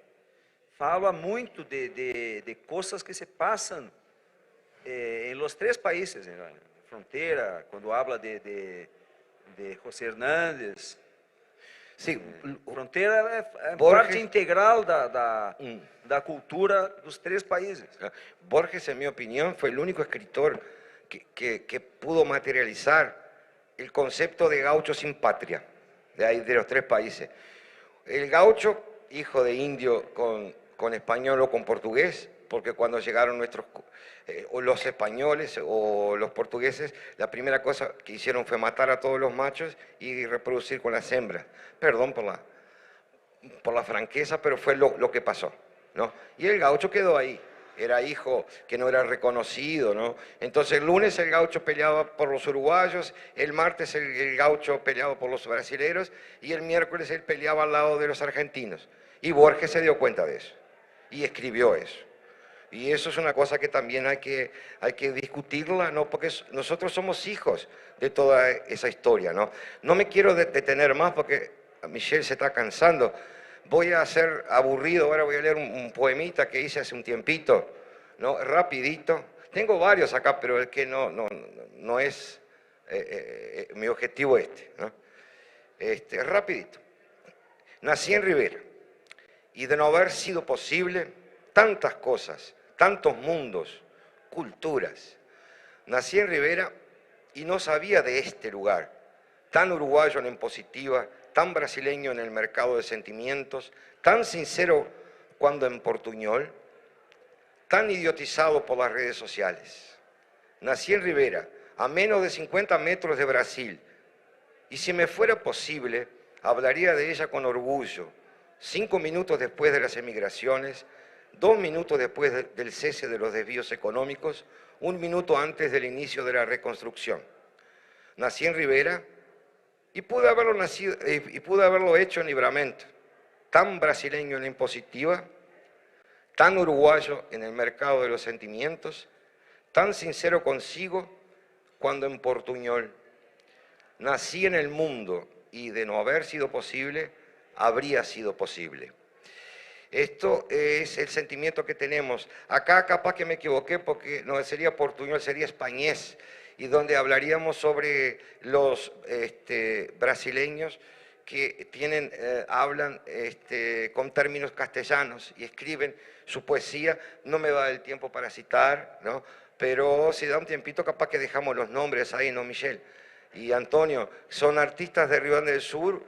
fala muito de coisas que se passam em los três países, na fronteira, quando habla de José Hernández. Sí, Fronteira é Borges, parte integral da cultura dos três países. Borges, en mi opinión, fue el único escritor que pudo materializar el concepto de gaucho sin patria, de los tres países. El gaucho, hijo de indio con español o con portugués, porque cuando llegaron los españoles o los portugueses, la primera cosa que hicieron fue matar a todos los machos y reproducir con las hembras. Perdón por la franqueza, pero fue lo que pasó, ¿no? Y el gaucho quedó ahí. Era hijo que no era reconocido, ¿no? Entonces el lunes el gaucho peleaba por los uruguayos, el martes el gaucho peleaba por los brasileros y el miércoles él peleaba al lado de los argentinos. Y Borges se dio cuenta de eso y escribió eso. Y eso es una cosa que también hay que discutirla, ¿no? Porque nosotros somos hijos de toda esa historia, ¿no? No me quiero detener más porque Michelle se está cansando. Voy a ser aburrido, ahora voy a leer un poemita que hice hace un tiempito, ¿no? Rapidito. Tengo varios acá, pero el que no es mi objetivo ¿no? Rapidito. Nací en Rivera y de no haber sido posible tantas cosas, tantos mundos, culturas. Nací en Rivera y no sabía de este lugar, tan uruguayo en positiva, tan brasileño en el mercado de sentimientos, tan sincero cuando en portuñol, tan idiotizado por las redes sociales. Nací en Rivera, a menos de 50 metros de Brasil, y si me fuera posible, hablaría de ella con orgullo, 5 minutos después de las emigraciones, 2 minutos después del cese de los desvíos económicos, 1 minuto antes del inicio de la reconstrucción. Nací en Rivera y pude haberlo hecho en Livramento, tan brasileño en la impositiva, tan uruguayo en el mercado de los sentimientos, tan sincero consigo cuando en portuñol. Nací en el mundo y de no haber sido posible, habría sido posible. Esto es el sentimiento que tenemos. Acá capaz que me equivoqué porque no sería portuñol, sería españés, y donde hablaríamos sobre los brasileños que tienen, hablan con términos castellanos y escriben su poesía. No me va el tiempo para citar, ¿no? Pero si da un tiempito capaz que dejamos los nombres ahí, ¿no, Michelle? Y Antonio, son artistas de Río Grande del Sur.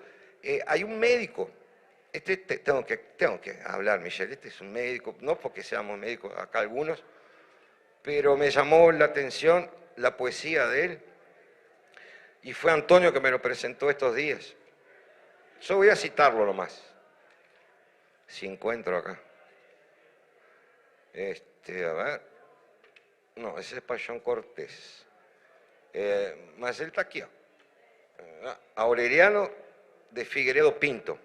Hay un médico, tengo que hablar, Michelle, este es un médico, no porque seamos médicos acá algunos, pero me llamó la atención la poesía de él, y fue Antonio que me lo presentó estos días. Yo voy a citarlo nomás, si encuentro acá. A ver, no, ese es Payón Cortés. Mas él está aquí. Aureliano de Figueiredo Pinto.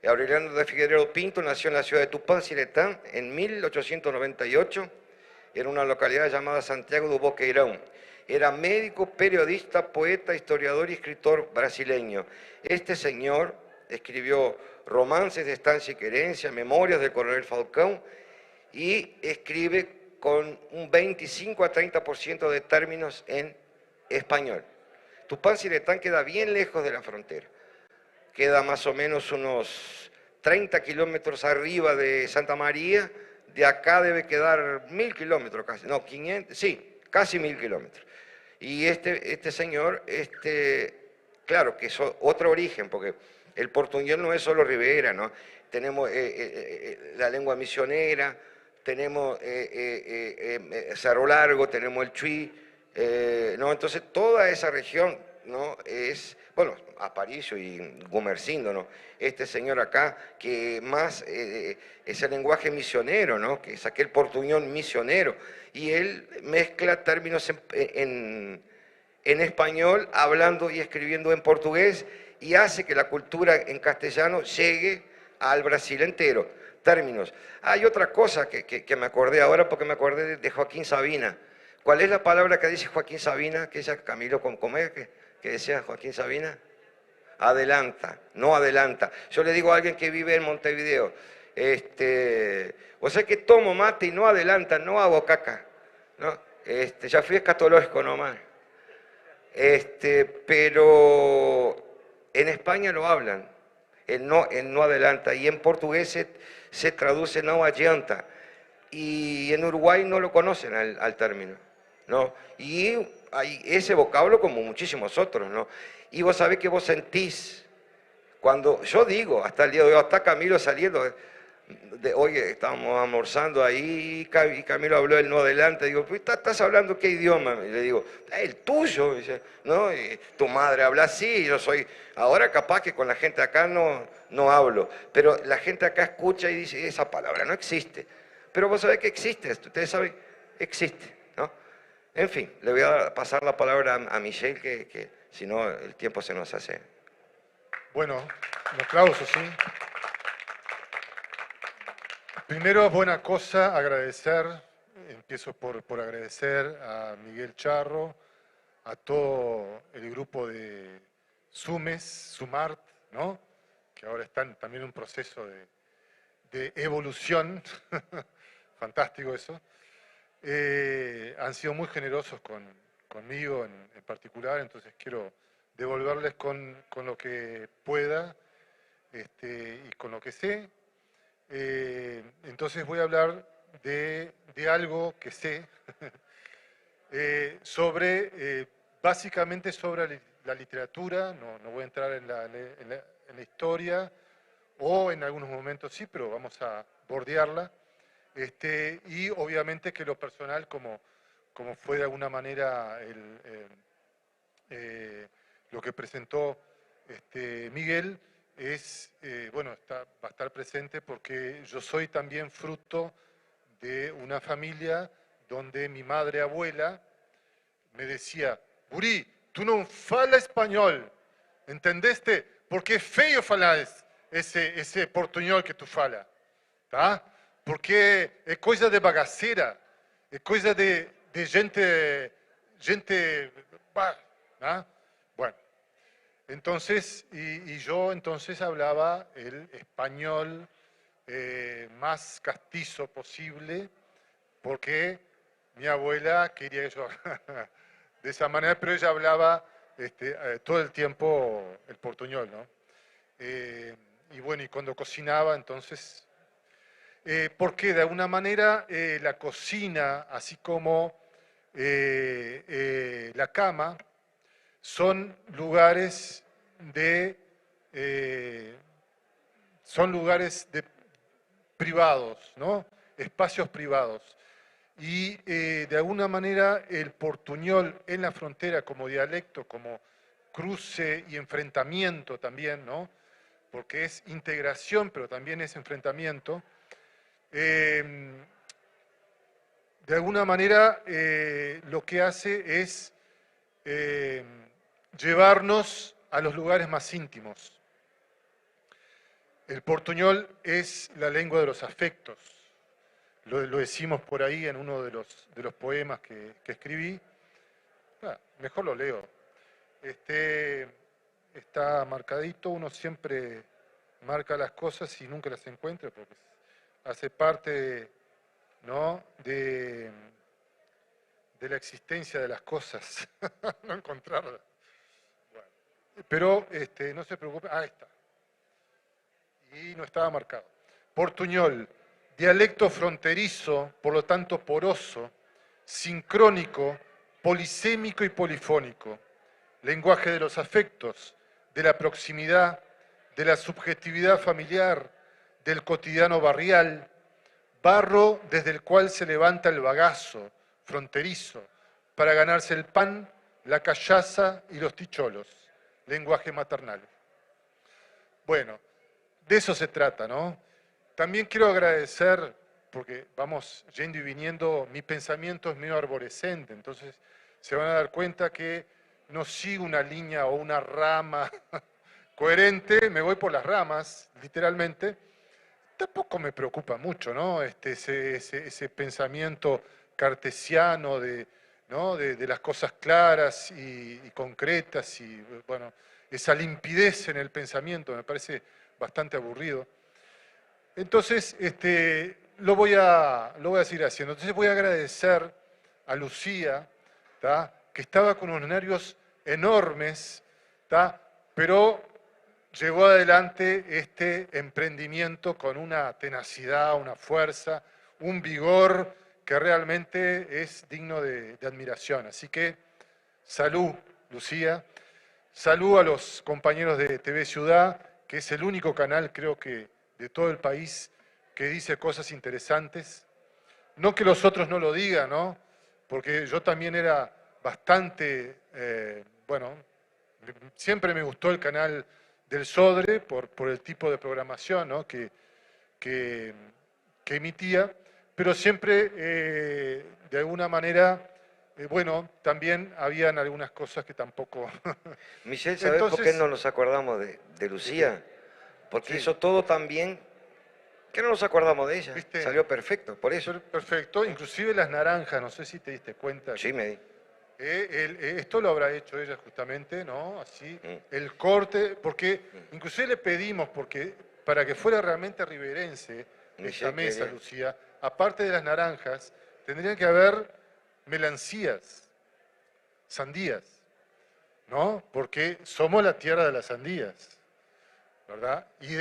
Aureliano de Figueiredo Pinto nació en la ciudad de Tupanciretã en 1898, en una localidad llamada Santiago do Boqueirão. Era médico, periodista, poeta, historiador y escritor brasileño. Este señor escribió romances de estancia y querencia, memorias del coronel Falcão, y escribe con un 25 a 30% de términos en español. Tupanciretã queda bien lejos de la frontera. Queda más o menos unos 30 kilómetros arriba de Santa María. De acá debe quedar 1000 kilómetros casi, no, 500, sí, casi 1000 kilómetros. Y este señor, claro, que es otro origen, porque el portuñol no es solo Rivera, ¿no? Tenemos la lengua misionera, tenemos Cerro Largo, tenemos el Chuy, ¿no? Entonces toda esa región, ¿no? Es, bueno, Aparicio y Gumersindo, ¿no? Este señor acá, que más es el lenguaje misionero, ¿no? Que es aquel portuñol misionero, y él mezcla términos en español, hablando y escribiendo en portugués, y hace que la cultura en castellano llegue al Brasil entero. Términos. Hay otra cosa que me acordé ahora, porque me acordé de Joaquín Sabina. ¿Cuál es la palabra que dice Joaquín Sabina? Que ella, Camilo, ¿cómo es que decía Joaquín Sabina? Adelanta, no adelanta. Yo le digo a alguien que vive en Montevideo, o sea que tomo mate y no adelanta, no hago caca, ¿no? Ya fui escatológico nomás. Pero en España lo hablan, el no adelanta, y en portugués se traduce no adianta, y en Uruguay no lo conocen al término, ¿no? Y hay ese vocablo como muchísimos otros, ¿no? Y vos sabés que vos sentís, cuando yo digo, hasta el día de hoy, hasta Camilo saliendo, hoy estábamos almorzando ahí, y Camilo habló del no adelante, digo, pues, ¿estás hablando qué idioma? Y le digo, el tuyo, dice, ¿no? Y tu madre habla así, yo soy, ahora capaz que con la gente acá no hablo, pero la gente acá escucha y dice, esa palabra no existe, pero vos sabés que existe, ustedes saben, existe, ¿no? En fin, le voy a pasar la palabra a Michelle, que si no el tiempo se nos hace. Bueno, un aplauso, sí. Primero, buena cosa, agradecer, empiezo por agradecer a Miguel Charro, a todo el grupo de Sumart, ¿no? Que ahora están también en un proceso de evolución, fantástico eso. Han sido muy generosos conmigo en particular, entonces quiero devolverles con lo que pueda y con lo que sé. Entonces voy a hablar de algo que sé, básicamente sobre la literatura, no voy a entrar en la historia, o en algunos momentos sí, pero vamos a bordearla, y obviamente que lo personal, como fue de alguna manera lo que presentó Miguel, bueno, va a estar presente porque yo soy también fruto de una familia donde mi madre abuela me decía, Guri, tú no fala español, ¿entendeste? Porque es feo falar ese portuñol que tú fala, ¿tá? Porque es cosa de bagaceira, es cosa de gente, ¿tá? Bueno. Entonces, y yo entonces hablaba el español más castizo posible, porque mi abuela quería que yo de esa manera, pero ella hablaba todo el tiempo el portuñol, ¿no? Y bueno, y cuando cocinaba, entonces, porque de alguna manera la cocina, así como la cama, son lugares eh, privados, ¿no? Espacios privados. Y de alguna manera el portuñol en la frontera como dialecto, como cruce y enfrentamiento también, ¿no? Porque es integración, pero también es enfrentamiento. De alguna manera lo que hace es llevarnos a los lugares más íntimos. El portuñol es la lengua de los afectos. Lo decimos por ahí en uno de los poemas que escribí. Mejor lo leo. Está marcadito, uno siempre marca las cosas y nunca las encuentra porque hace parte, ¿no?, de la existencia de las cosas, no encontrarlas. Bueno, pero no se preocupe, ahí está. Y no estaba marcado. Portuñol, dialecto fronterizo, por lo tanto poroso, sincrónico, polisémico y polifónico, lenguaje de los afectos, de la proximidad, de la subjetividad familiar, del cotidiano barrial, barro desde el cual se levanta el bagazo fronterizo para ganarse el pan, la callaza y los ticholos, lenguaje maternal. Bueno, de eso se trata, ¿no? También quiero agradecer, porque vamos yendo y viniendo, mi pensamiento es medio arborescente, entonces se van a dar cuenta que no sigo una línea o una rama coherente, me voy por las ramas, literalmente. Tampoco me preocupa mucho, ¿no? Ese pensamiento cartesiano ¿no?, de las cosas claras y concretas, y bueno, esa limpidez en el pensamiento me parece bastante aburrido. Entonces, lo voy a seguir haciendo. Entonces voy a agradecer a Lucía, ¿tá?, que estaba con unos nervios enormes, ¿tá?, pero llevó adelante este emprendimiento con una tenacidad, una fuerza, un vigor que realmente es digno de admiración. Así que, salud, Lucía, salud a los compañeros de TV Ciudad, que es el único canal, creo que, de todo el país que dice cosas interesantes. No que los otros no lo digan, ¿no? Porque yo también era bastante, bueno, siempre me gustó el canal del Sodre por el tipo de programación, ¿no?, que emitía, pero siempre, de alguna manera, bueno, también habían algunas cosas que tampoco... Michelle, ¿sabes por qué no nos acordamos de Lucía? Porque Sí. hizo todo tan bien que no nos acordamos de ella. ¿Viste? Salió perfecto, por eso. Perfecto, inclusive las naranjas, no sé si te diste cuenta. Sí, me di. Esto lo habrá hecho ella justamente, ¿no? Así, Mm. el corte, porque inclusive le pedimos, porque para que fuera realmente riverense esta Michelle, qué mesa, bien. Lucía, aparte de las naranjas, tendrían que haber melancías, sandías, ¿no? Porque somos la tierra de las sandías, ¿verdad? Y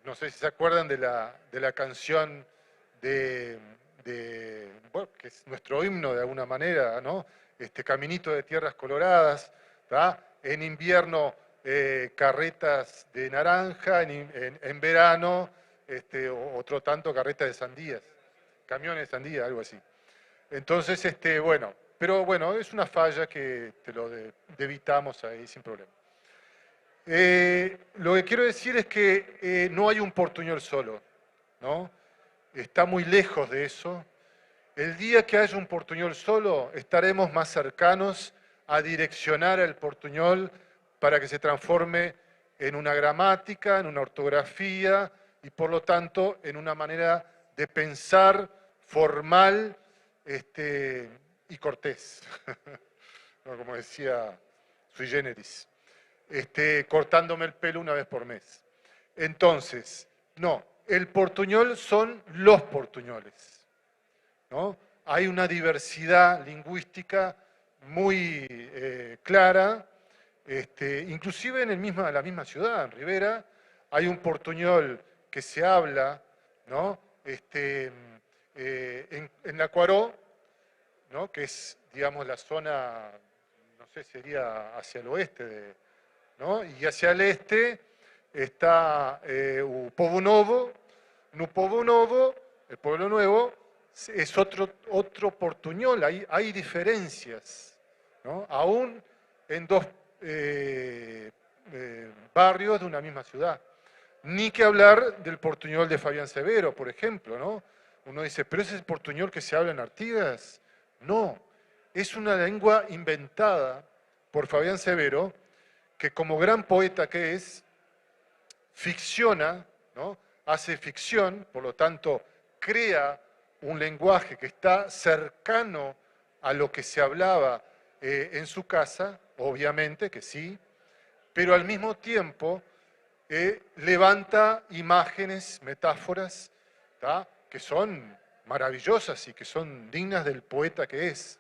no sé si se acuerdan de la canción bueno, que es nuestro himno de alguna manera, ¿no? Caminito de tierras coloradas, ¿tá? En invierno carretas de naranja, en verano otro tanto carretas de sandías, camiones de sandía, algo así. Entonces, bueno, pero bueno, es una falla que te lo debitamos ahí sin problema. Lo que quiero decir es que no hay un portuñol solo, ¿no? Está muy lejos de eso. El día que haya un portuñol solo, estaremos más cercanos a direccionar el portuñol para que se transforme en una gramática, en una ortografía y por lo tanto en una manera de pensar formal y cortés, como decía Sui Generis. Cortándome el pelo una vez por mes. Entonces, No, el portuñol son los portuñoles, ¿no? Hay una diversidad lingüística muy clara, inclusive en la misma ciudad, en Rivera, hay un portuñol que se habla, ¿no? En la Cuaró, ¿no? Que es, digamos, la zona, no sé, sería hacia el oeste, ¿no? Y hacia el este está Povo Novo. No Povo Novo, el pueblo nuevo, es otro portuñol, hay diferencias, ¿no? Aún en dos barrios de una misma ciudad. Ni que hablar del portuñol de Fabián Severo, por ejemplo, ¿no? Uno dice, ¿pero ese es el portuñol que se habla en Artigas? No, es una lengua inventada por Fabián Severo, que como gran poeta que es, ficciona, ¿no? Hace ficción, por lo tanto, crea un lenguaje que está cercano a lo que se hablaba en su casa, obviamente que sí, pero al mismo tiempo levanta imágenes, metáforas, ¿tá? Que son maravillosas y que son dignas del poeta que es.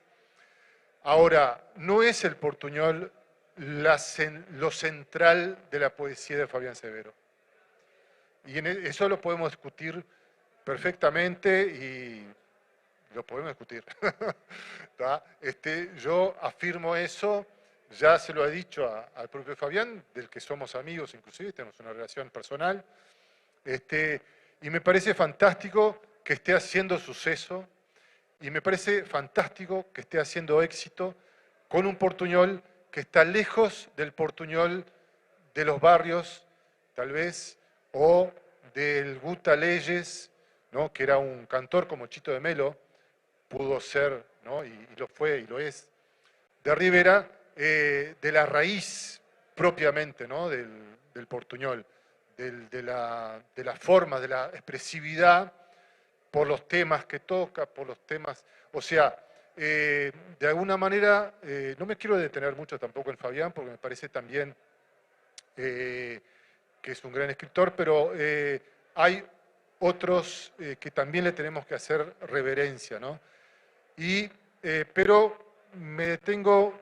Ahora, no es el portuñol lo central de la poesía de Fabián Severo. Y eso lo podemos discutir perfectamente y lo podemos discutir. Yo afirmo eso, ya se lo he dicho al propio Fabián, del que somos amigos inclusive, tenemos una relación personal, y me parece fantástico que esté haciendo suceso, y me parece fantástico que esté haciendo éxito con un portuñol que está lejos del portuñol de los barrios, tal vez, o del Guta Leyes, ¿no? Que era un cantor como Chito de Melo, pudo ser, ¿no? y lo fue y lo es, de Rivera, de la raíz propiamente, ¿no? del portuñol, de la forma, de la expresividad, por los temas que toca, por los temas, o sea, de alguna manera, no me quiero detener mucho tampoco en Fabián, porque me parece también que es un gran escritor, pero hay otros que también le tenemos que hacer reverencia, ¿no? Pero me detengo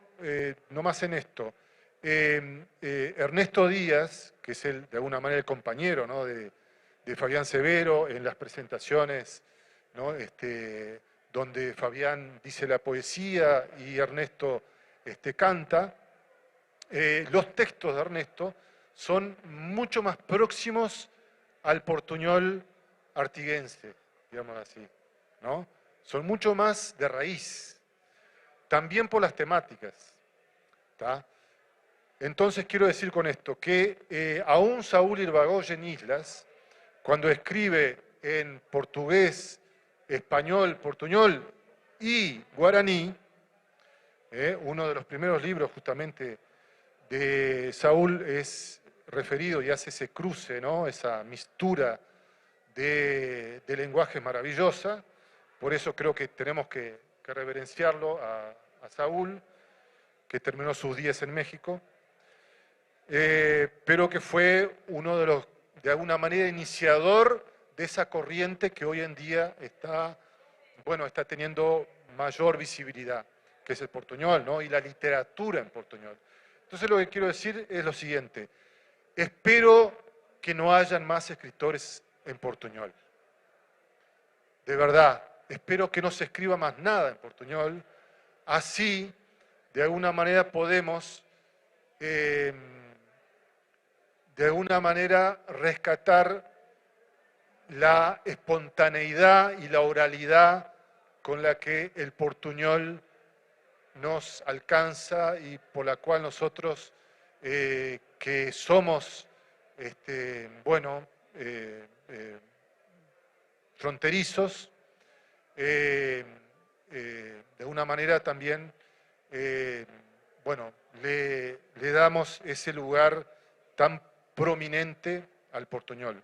nomás en esto. Ernesto Díaz, que es de alguna manera el compañero, ¿no? de Fabián Severo en las presentaciones, ¿no? Donde Fabián dice la poesía y Ernesto canta, los textos de Ernesto son mucho más próximos al portuñol artiguense, digamos así, ¿no? Son mucho más de raíz, también por las temáticas, ¿tá? Entonces quiero decir con esto que aún Saúl Irigoyen Islas, cuando escribe en portugués, español, portuñol y guaraní, uno de los primeros libros justamente de Saúl es referido y hace ese cruce, ¿no? Esa mistura de lenguaje maravillosa. Por eso creo que tenemos que reverenciarlo a Saúl, que terminó sus días en México, pero que fue uno de los, de alguna manera, iniciador de esa corriente que hoy en día está teniendo mayor visibilidad, que es el portuñol, ¿no? Y la literatura en portuñol. Entonces lo que quiero decir es lo siguiente: espero que no hayan más escritores en portuñol. De verdad, espero que no se escriba más nada en portuñol. Así, de alguna manera podemos, de alguna manera, rescatar la espontaneidad y la oralidad con la que el portuñol nos alcanza y por la cual nosotros, que somos, fronterizos, de una manera también, le damos ese lugar tan prominente al portuñol.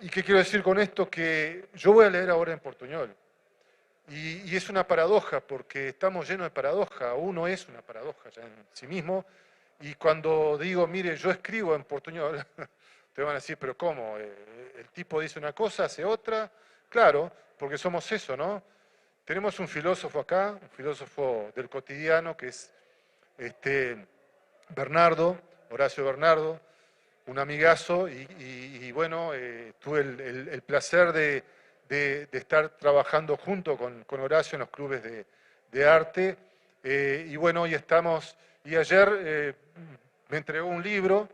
¿Y qué quiero decir con esto? Que yo voy a leer ahora en portuñol. Y es una paradoja, porque estamos llenos de paradoja. Uno es una paradoja ya en sí mismo. Y cuando digo, mire, yo escribo en portuñol, Ustedes van a decir, pero ¿cómo? ¿El tipo dice una cosa, hace otra? Claro, porque somos eso, ¿no? Tenemos un filósofo acá, un filósofo del cotidiano, que es Bernardo, Horacio Bernardo, un amigazo, y bueno, tuve el placer de estar trabajando junto con Horacio en los clubes de arte, y bueno, y ayer me entregó un libro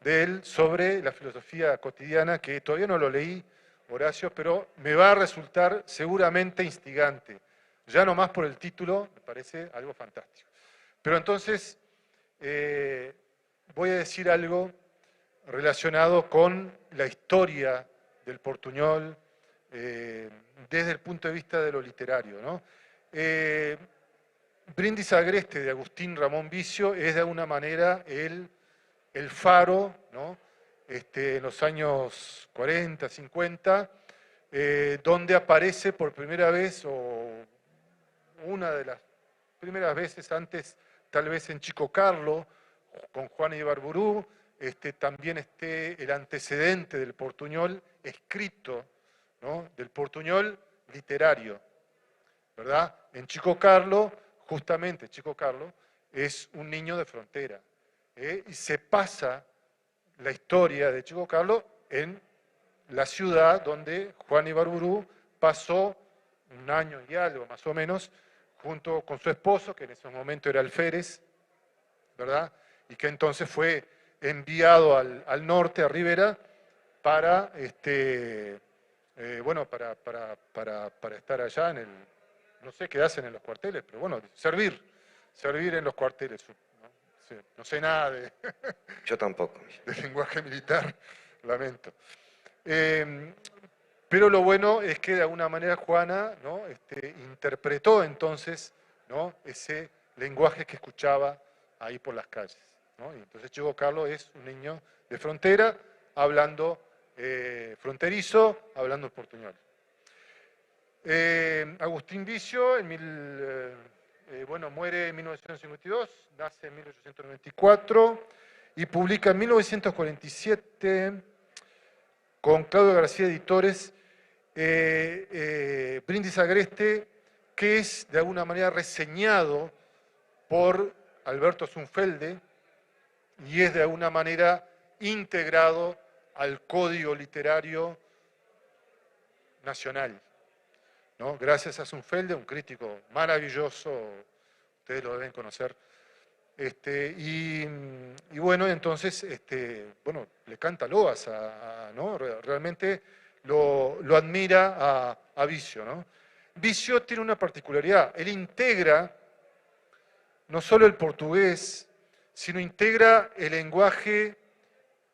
de él sobre la filosofía cotidiana, que todavía no lo leí, Horacio, pero me va a resultar seguramente instigante, ya no más por el título, me parece algo fantástico. Pero entonces voy a decir algo relacionado con la historia del portuñol desde el punto de vista de lo literario, ¿no? Brindis Agreste de Agustín Ramón Vicio es de alguna manera el faro, ¿no? En los años 40, 50, donde aparece por primera vez, o una de las primeras veces antes, tal vez en Chico Carlo, con Juan Ibarburú, también el antecedente del portuñol escrito, ¿no? Del portuñol literario, ¿verdad? En Chico Carlo, justamente Chico Carlo, es un niño de frontera, y se pasa la historia de Chico Carlo en la ciudad donde Juan Ibarburú pasó un año y algo, más o menos, junto con su esposo, que en ese momento era alférez, ¿verdad? Y que entonces fue enviado al norte, a Rivera, para, bueno, para estar allá en el, no sé qué hacen en los cuarteles, pero bueno, servir en los cuarteles. No sé nada Yo tampoco. de lenguaje militar, lamento. Pero lo bueno es que de alguna manera Juana, ¿no? Interpretó entonces, ¿no? Ese lenguaje que escuchaba ahí por las calles, ¿no? Y entonces Chico Carlo es un niño de frontera, hablando fronterizo, hablando portuñol. Agustín Vicio, bueno, muere en 1952, nace en 1894 y publica en 1947 con Claudio García Editores Brindis Agreste, que es de alguna manera reseñado por Alberto Zunfelde y es de alguna manera integrado al código literario nacional, ¿no? Gracias a Zunfelde, un crítico maravilloso, ustedes lo deben conocer, y bueno, entonces, bueno, le canta loas, ¿no? Realmente lo admira a Vicio, ¿no? Vicio tiene una particularidad, él integra no solo el portugués, sino integra el lenguaje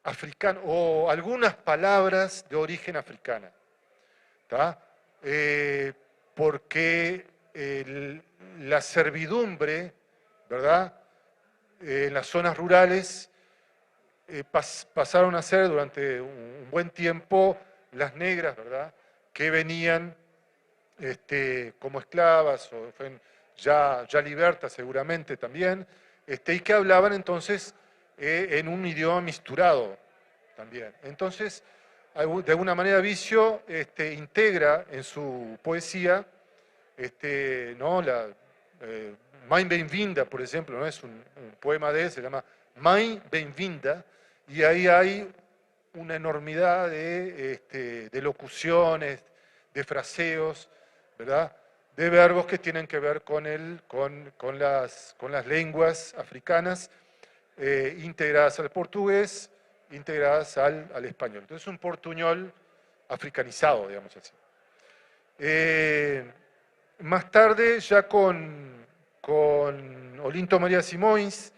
africano, o algunas palabras de origen africana, ¿tá? Porque la servidumbre, ¿verdad?, en las zonas rurales pasaron a ser durante un buen tiempo las negras, ¿verdad?, que venían como esclavas, o ya libertas seguramente también, y que hablaban entonces en un idioma misturado también. Entonces, de alguna manera Vicio integra en su poesía, ¿no? Mãe Bem-vinda, por ejemplo, ¿no? Es un poema de él, se llama Mãe Bem-vinda, y ahí hay una enormidad de locuciones, de fraseos, ¿verdad?, de verbos que tienen que ver con las lenguas africanas, integradas al portugués, integradas al español. Entonces, un portuñol africanizado, digamos así. Más tarde, ya con Olinto María Simões,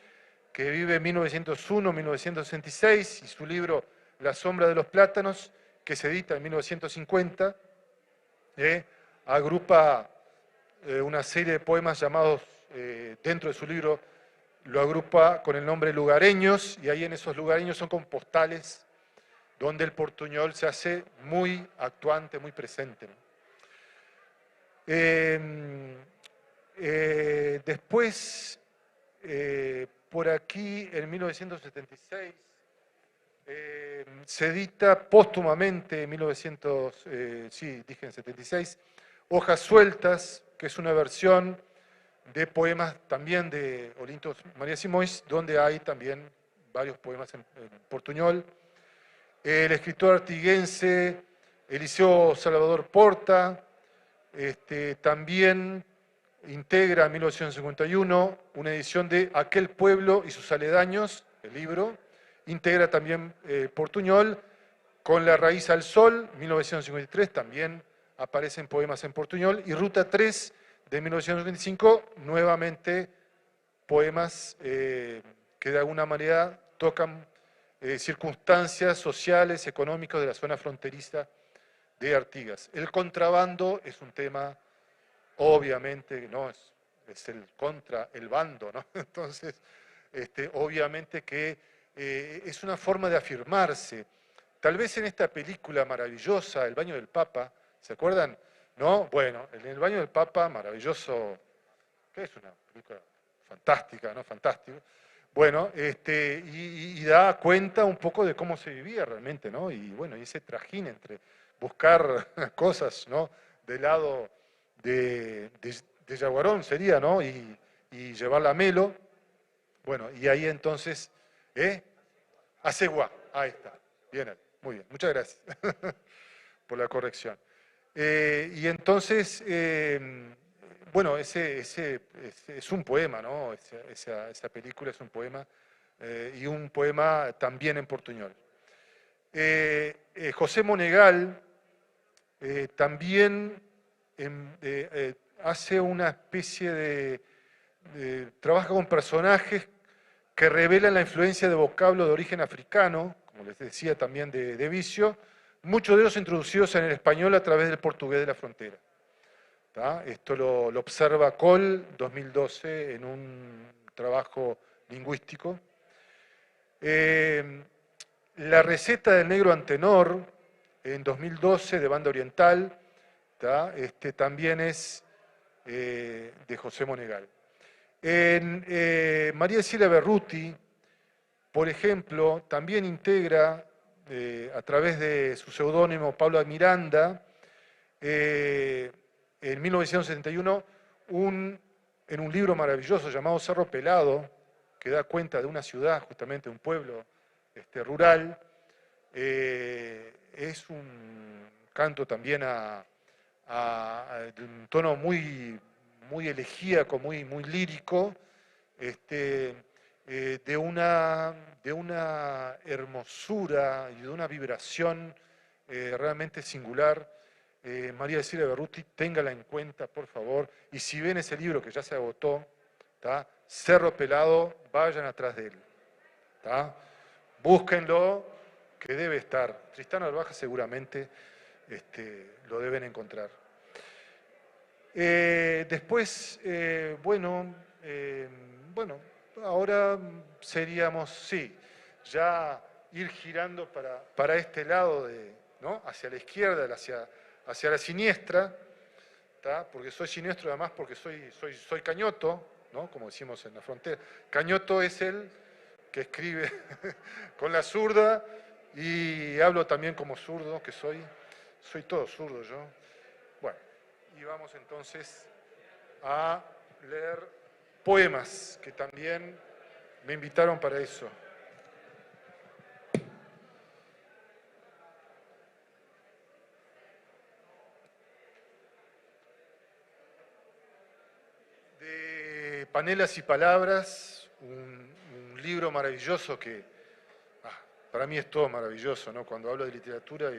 que vive en 1901-1966, y su libro La sombra de los plátanos, que se edita en 1950, agrupa una serie de poemas llamados, dentro de su libro, lo agrupa con el nombre Lugareños, y ahí en esos lugareños son con postales donde el portuñol se hace muy actuante, muy presente, ¿no? Después, por aquí, en 1976, Se edita póstumamente en 1976, Hojas Sueltas, que es una versión de poemas también de Olinto María Simoes, donde hay también varios poemas en portuñol. El escritor artiguense Eliseo Salvador Porta también integra en 1951 una edición de Aquel pueblo y sus aledaños, el libro. Integra también portuñol, Con la raíz al sol, 1953, también aparecen poemas en portuñol. Y Ruta 3, de 1925, nuevamente poemas que de alguna manera tocan circunstancias sociales, económicas de la zona fronteriza de Artigas. El contrabando es un tema, obviamente, ¿no? Es el contra el bando, ¿no? Entonces, obviamente que es una forma de afirmarse. Tal vez en esta película maravillosa, El baño del Papa, ¿se acuerdan? ¿No? Bueno, en El baño del Papa, maravilloso, que es una película fantástica, ¿no? Fantástico. Bueno, y da cuenta un poco de cómo se vivía realmente, ¿no? Y bueno, y ese trajín entre buscar cosas, ¿no? Del lado de Yaguarón sería, ¿no? Y llevarla a Melo. Bueno, y ahí entonces, Aceguá, ahí está. Bien, muy bien, muchas gracias por la corrección. Y entonces, bueno, ese es un poema, ¿no? Esa película es un poema, y un poema también en portuñol. José Monegal también hace una especie de trabaja con personajes que revelan la influencia de vocablos de origen africano, como les decía también de Vicio, muchos de ellos introducidos en el español a través del portugués de la frontera. ¿Tá? Esto lo observa Coll 2012 en un trabajo lingüístico. La receta del negro Antenor, en 2012, de Banda Oriental, también es de José Monegal. María Cecilia Berruti, por ejemplo, también integra, a través de su seudónimo Pablo Miranda, en 1971, en un libro maravilloso llamado Cerro Pelado, que da cuenta de una ciudad, justamente un pueblo rural. Es un canto también de un tono muy, muy elegíaco, muy, muy lírico, de una hermosura y de una vibración realmente singular. María Cecilia Berruti, téngala en cuenta, por favor, y si ven ese libro que ya se agotó, Cerro Pelado, vayan atrás de él. Búsquenlo, que debe estar. Tristán Arbaja seguramente lo deben encontrar. Después, bueno, ahora seríamos, sí, ya ir girando para este lado, ¿no? Hacia la izquierda, hacia la siniestra, porque soy siniestro además porque soy cañoto, ¿no? Como decimos en la frontera. Cañoto es el que escribe con la zurda y hablo también como zurdo, que soy todo zurdo yo. Bueno, y vamos entonces a leer poemas, que también me invitaron para eso. De Panelas y Palabras, un libro maravilloso que para mí es todo maravilloso, ¿no? Cuando hablo de literatura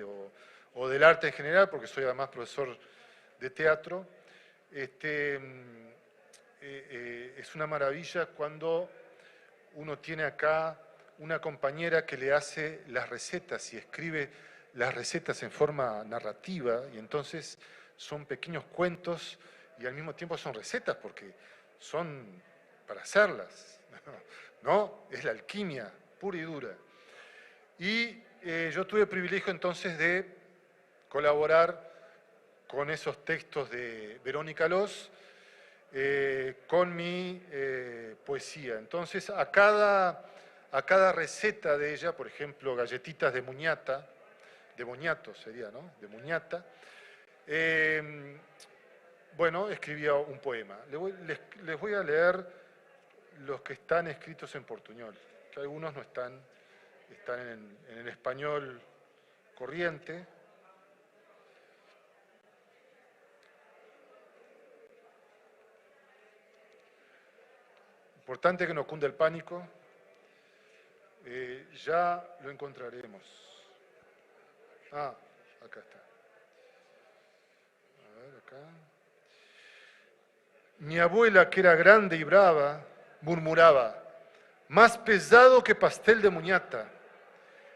o del arte en general, porque soy además profesor de teatro, es una maravilla cuando uno tiene acá una compañera que le hace las recetas y escribe las recetas en forma narrativa, y entonces son pequeños cuentos y al mismo tiempo son recetas porque son para hacerlas, ¿no? Es la alquimia pura y dura. Y yo tuve el privilegio entonces de colaborar con esos textos de Verónica Loz, con mi poesía. Entonces, a cada a cada receta de ella, por ejemplo, galletitas de moñato sería, ¿no? De muñata. Bueno, escribía un poema. Les voy a leer los que están escritos en portuñol, que algunos no están en el español corriente. Importante que no cunda el pánico. Ya lo encontraremos. Ah, acá está. A ver, acá. Mi abuela, que era grande y brava, murmuraba, más pesado que pastel de muñata,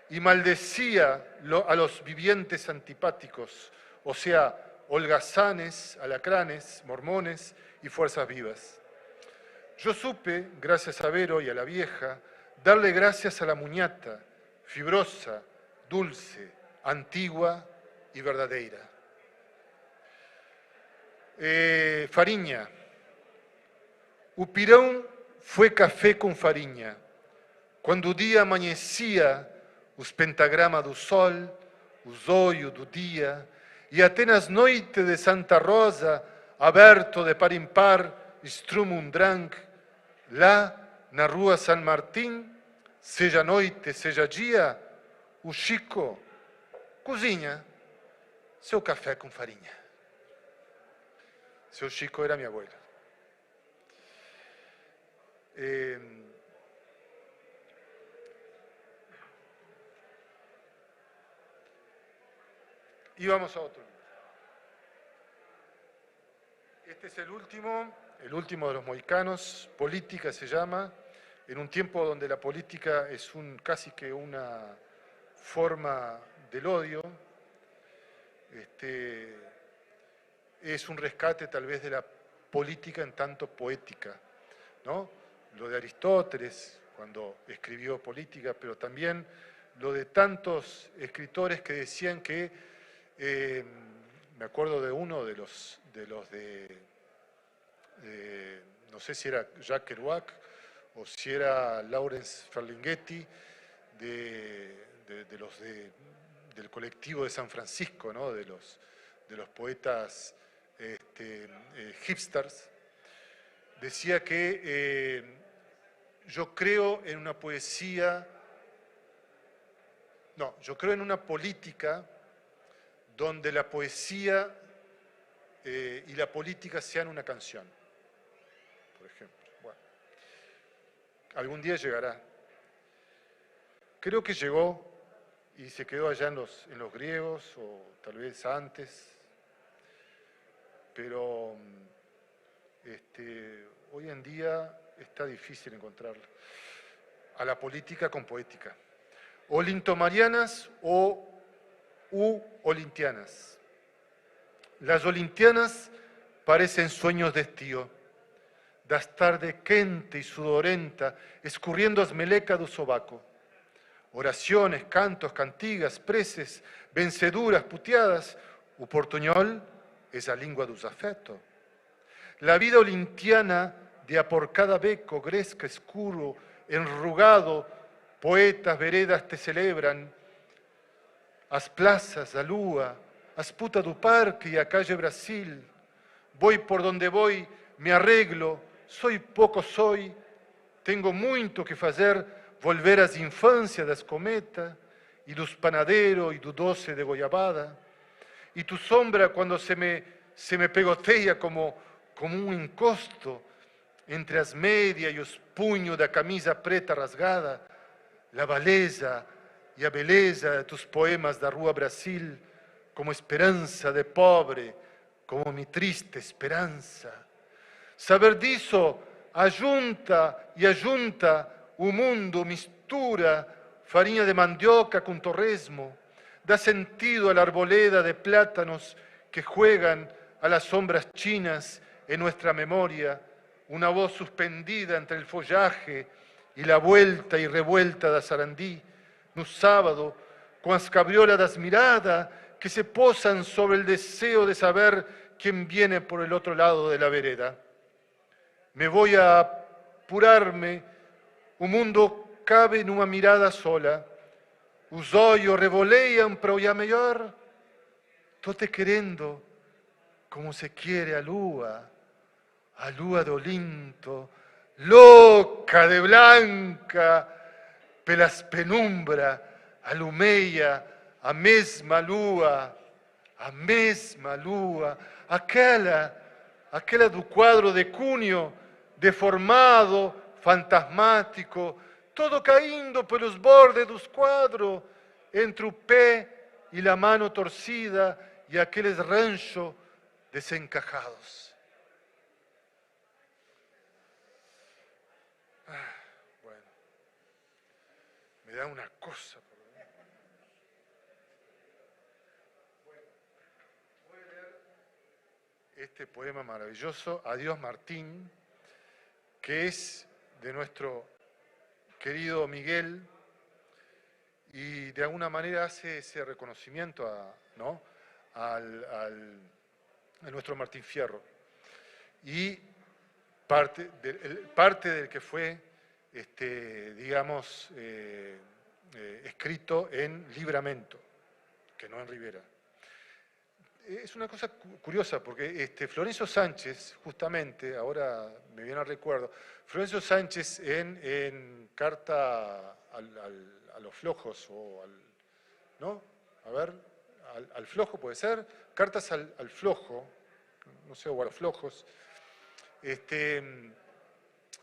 y maldecía a los vivientes antipáticos, o sea, holgazanes, alacranes, mormones y fuerzas vivas. Yo supe, gracias a Vero y a la vieja, darle gracias a la muñata, fibrosa, dulce, antigua y verdadera. Farinha. O pirão foi café com farinha. Quando o dia amanhecia, os pentagramas do sol, os olhos do dia, e até nas noites de Santa Rosa, aberto de par em par, estrumo um drink, lá na rua San Martín, seja noite, seja dia, o Chico cozinha seu café com farinha. Seu Chico era minha abuela. Y vamos a otro. Este es el último de los mohicanos, Política se llama, en un tiempo donde la política es casi que una forma del odio. Es un rescate tal vez de la política en tanto poética, ¿no? Lo de Aristóteles, cuando escribió Política, pero también lo de tantos escritores que decían que, me acuerdo de uno de los no sé si era Jacques Kerouac o si era Lawrence Ferlinghetti, del colectivo de San Francisco, ¿no? de los poetas hipsters, decía que yo creo en una poesía, no, yo creo en una política donde la poesía y la política sean una canción, por ejemplo. Bueno, algún día llegará. Creo que llegó y se quedó allá en los griegos, o tal vez antes, pero hoy en día está difícil encontrarla. A la política con poética. Olintomarianas u olintianas. Las olintianas parecen sueños de estío, das tarde quente y sudorenta, escurriendo as meleca do sobaco. Oraciones, cantos, cantigas, preces, venceduras, puteadas, o portuñol es a língua dos afetos. La vida olintiana de a por cada beco, gresca, escuro, enrugado, poetas, veredas te celebran, as plazas, a lua, as puta do parque y a calle Brasil. Voy por donde voy, me arreglo, soy poco soy, tengo muito que fazer, volver às infâncias das cometas, e dos panaderos e do doce de goiabada, e tu sombra quando se me pegoteia como um encosto entre as médias e os punhos da camisa preta rasgada, la beleza e a beleza de tus poemas da Rua Brasil, como esperança de pobre, como mi triste esperança. Saber disso ajunta e ajunta o mundo, mistura farinha de mandioca com torresmo, da sentido a la arboleda de plátanos que juegan a las sombras chinas en nuestra memoria, una voz suspendida entre el follaje y la vuelta y revuelta da sarandí, no sábado, com as cabriolas das miradas que se posan sobre el deseo de saber quién viene por el otro lado de la vereda. Me voy a apurarme, un mundo cabe numa mirada sola. Os olhos revoleiam para olhar melhor. Tô te querendo como se quiere a lua do Olinto, louca de blanca, pelas penumbra, alumeia a mesma lua, aquela do quadro de Cuneo, deformado, fantasmático, todo caindo pelos bordes dos quadros, entre o pé e a mano torcida e aqueles ranchos desencajados. Bueno, me da una cosa. Voy a leer este poema maravilloso, Adiós Martín, que es de nuestro querido Miguel, y de alguna manera hace ese reconocimiento a nuestro Martín Fierro. Y parte del que fue, digamos, escrito en Libramento, que no en Rivera. Es una cosa curiosa, porque Florencio Sánchez, justamente, ahora me viene al recuerdo, Florencio Sánchez en Carta a los flojos, ¿no? A ver, al flojo puede ser, Cartas al flojo, no sé, o a los flojos,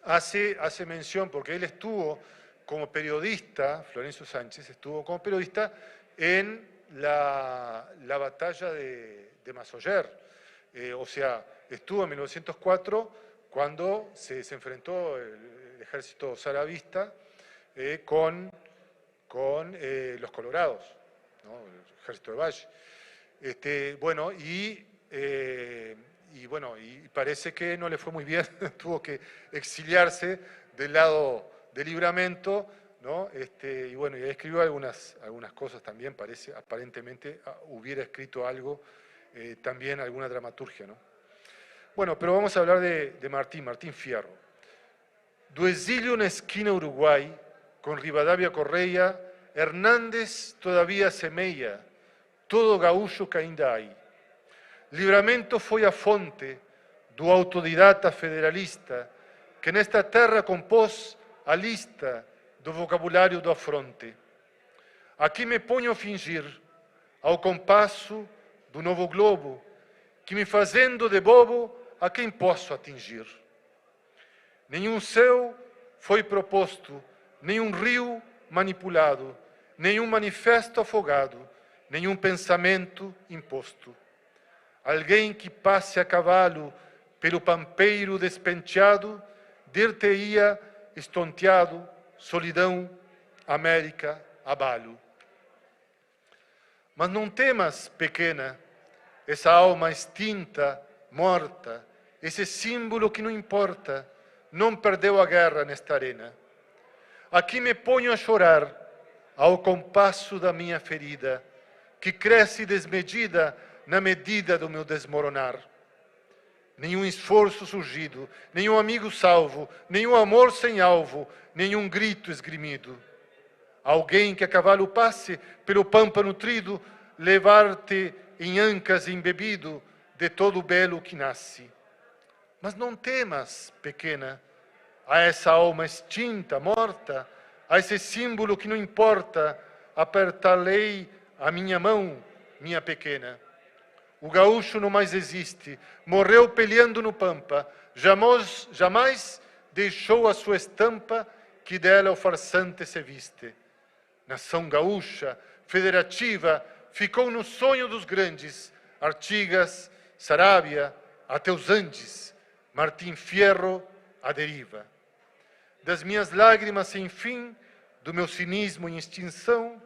hace mención, porque él estuvo como periodista, Florencio Sánchez estuvo como periodista en la batalla de Massoyer, o sea, estuvo en 1904 cuando se enfrentó el ejército zaravista con los colorados, ¿no? El ejército de Valle. Y parece que no le fue muy bien, tuvo que exiliarse del lado de Libramento, ¿no? Y escribió algunas cosas también, parece, aparentemente hubiera escrito algo, también alguna dramaturgia, ¿no? Bueno, pero vamos a hablar de Martín Fierro. Do exilio na esquina Uruguai, con Rivadavia Correia, Hernández todavía semeia, todo gaúcho que ainda hai. Livramento foi a fonte do autodidata federalista que nesta terra compôs a lista do vocabulário do afronte. Aqui me ponho a fingir, ao compasso do novo globo, que me fazendo de bobo a quem posso atingir. Nenhum céu foi proposto, nenhum rio manipulado, nenhum manifesto afogado, nenhum pensamento imposto. Alguém que passe a cavalo pelo pampeiro despenteado, dir-te-ia estonteado, solidão, América, abalo. Mas não temas, pequena, essa alma extinta, morta, esse símbolo que não importa, não perdeu a guerra nesta arena. Aqui me ponho a chorar, ao compasso da minha ferida, que cresce desmedida na medida do meu desmoronar. Nenhum esforço surgido, nenhum amigo salvo, nenhum amor sem alvo, nenhum grito esgrimido. Alguém que a cavalo passe pelo pampa nutrido, levar-te em ancas embebido de todo o belo que nasce. Mas não temas, pequena, a essa alma extinta, morta, a esse símbolo que não importa, apertar-lhe a minha mão, minha pequena. O gaúcho não mais existe, morreu peleando no pampa, jamais deixou a sua estampa, que dela o farsante se viste. Nação gaúcha, federativa, ficou no sonho dos grandes, Artigas, Saravia, até os Andes, Martín Fierro, a deriva. Das minhas lágrimas sem fim, do meu cinismo em extinção,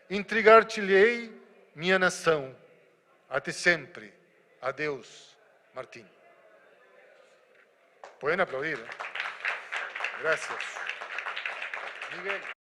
entregar-te-lei minha nação. Até sempre. Adeus, Martín. Pueden aplaudir. Gracias. Miguel.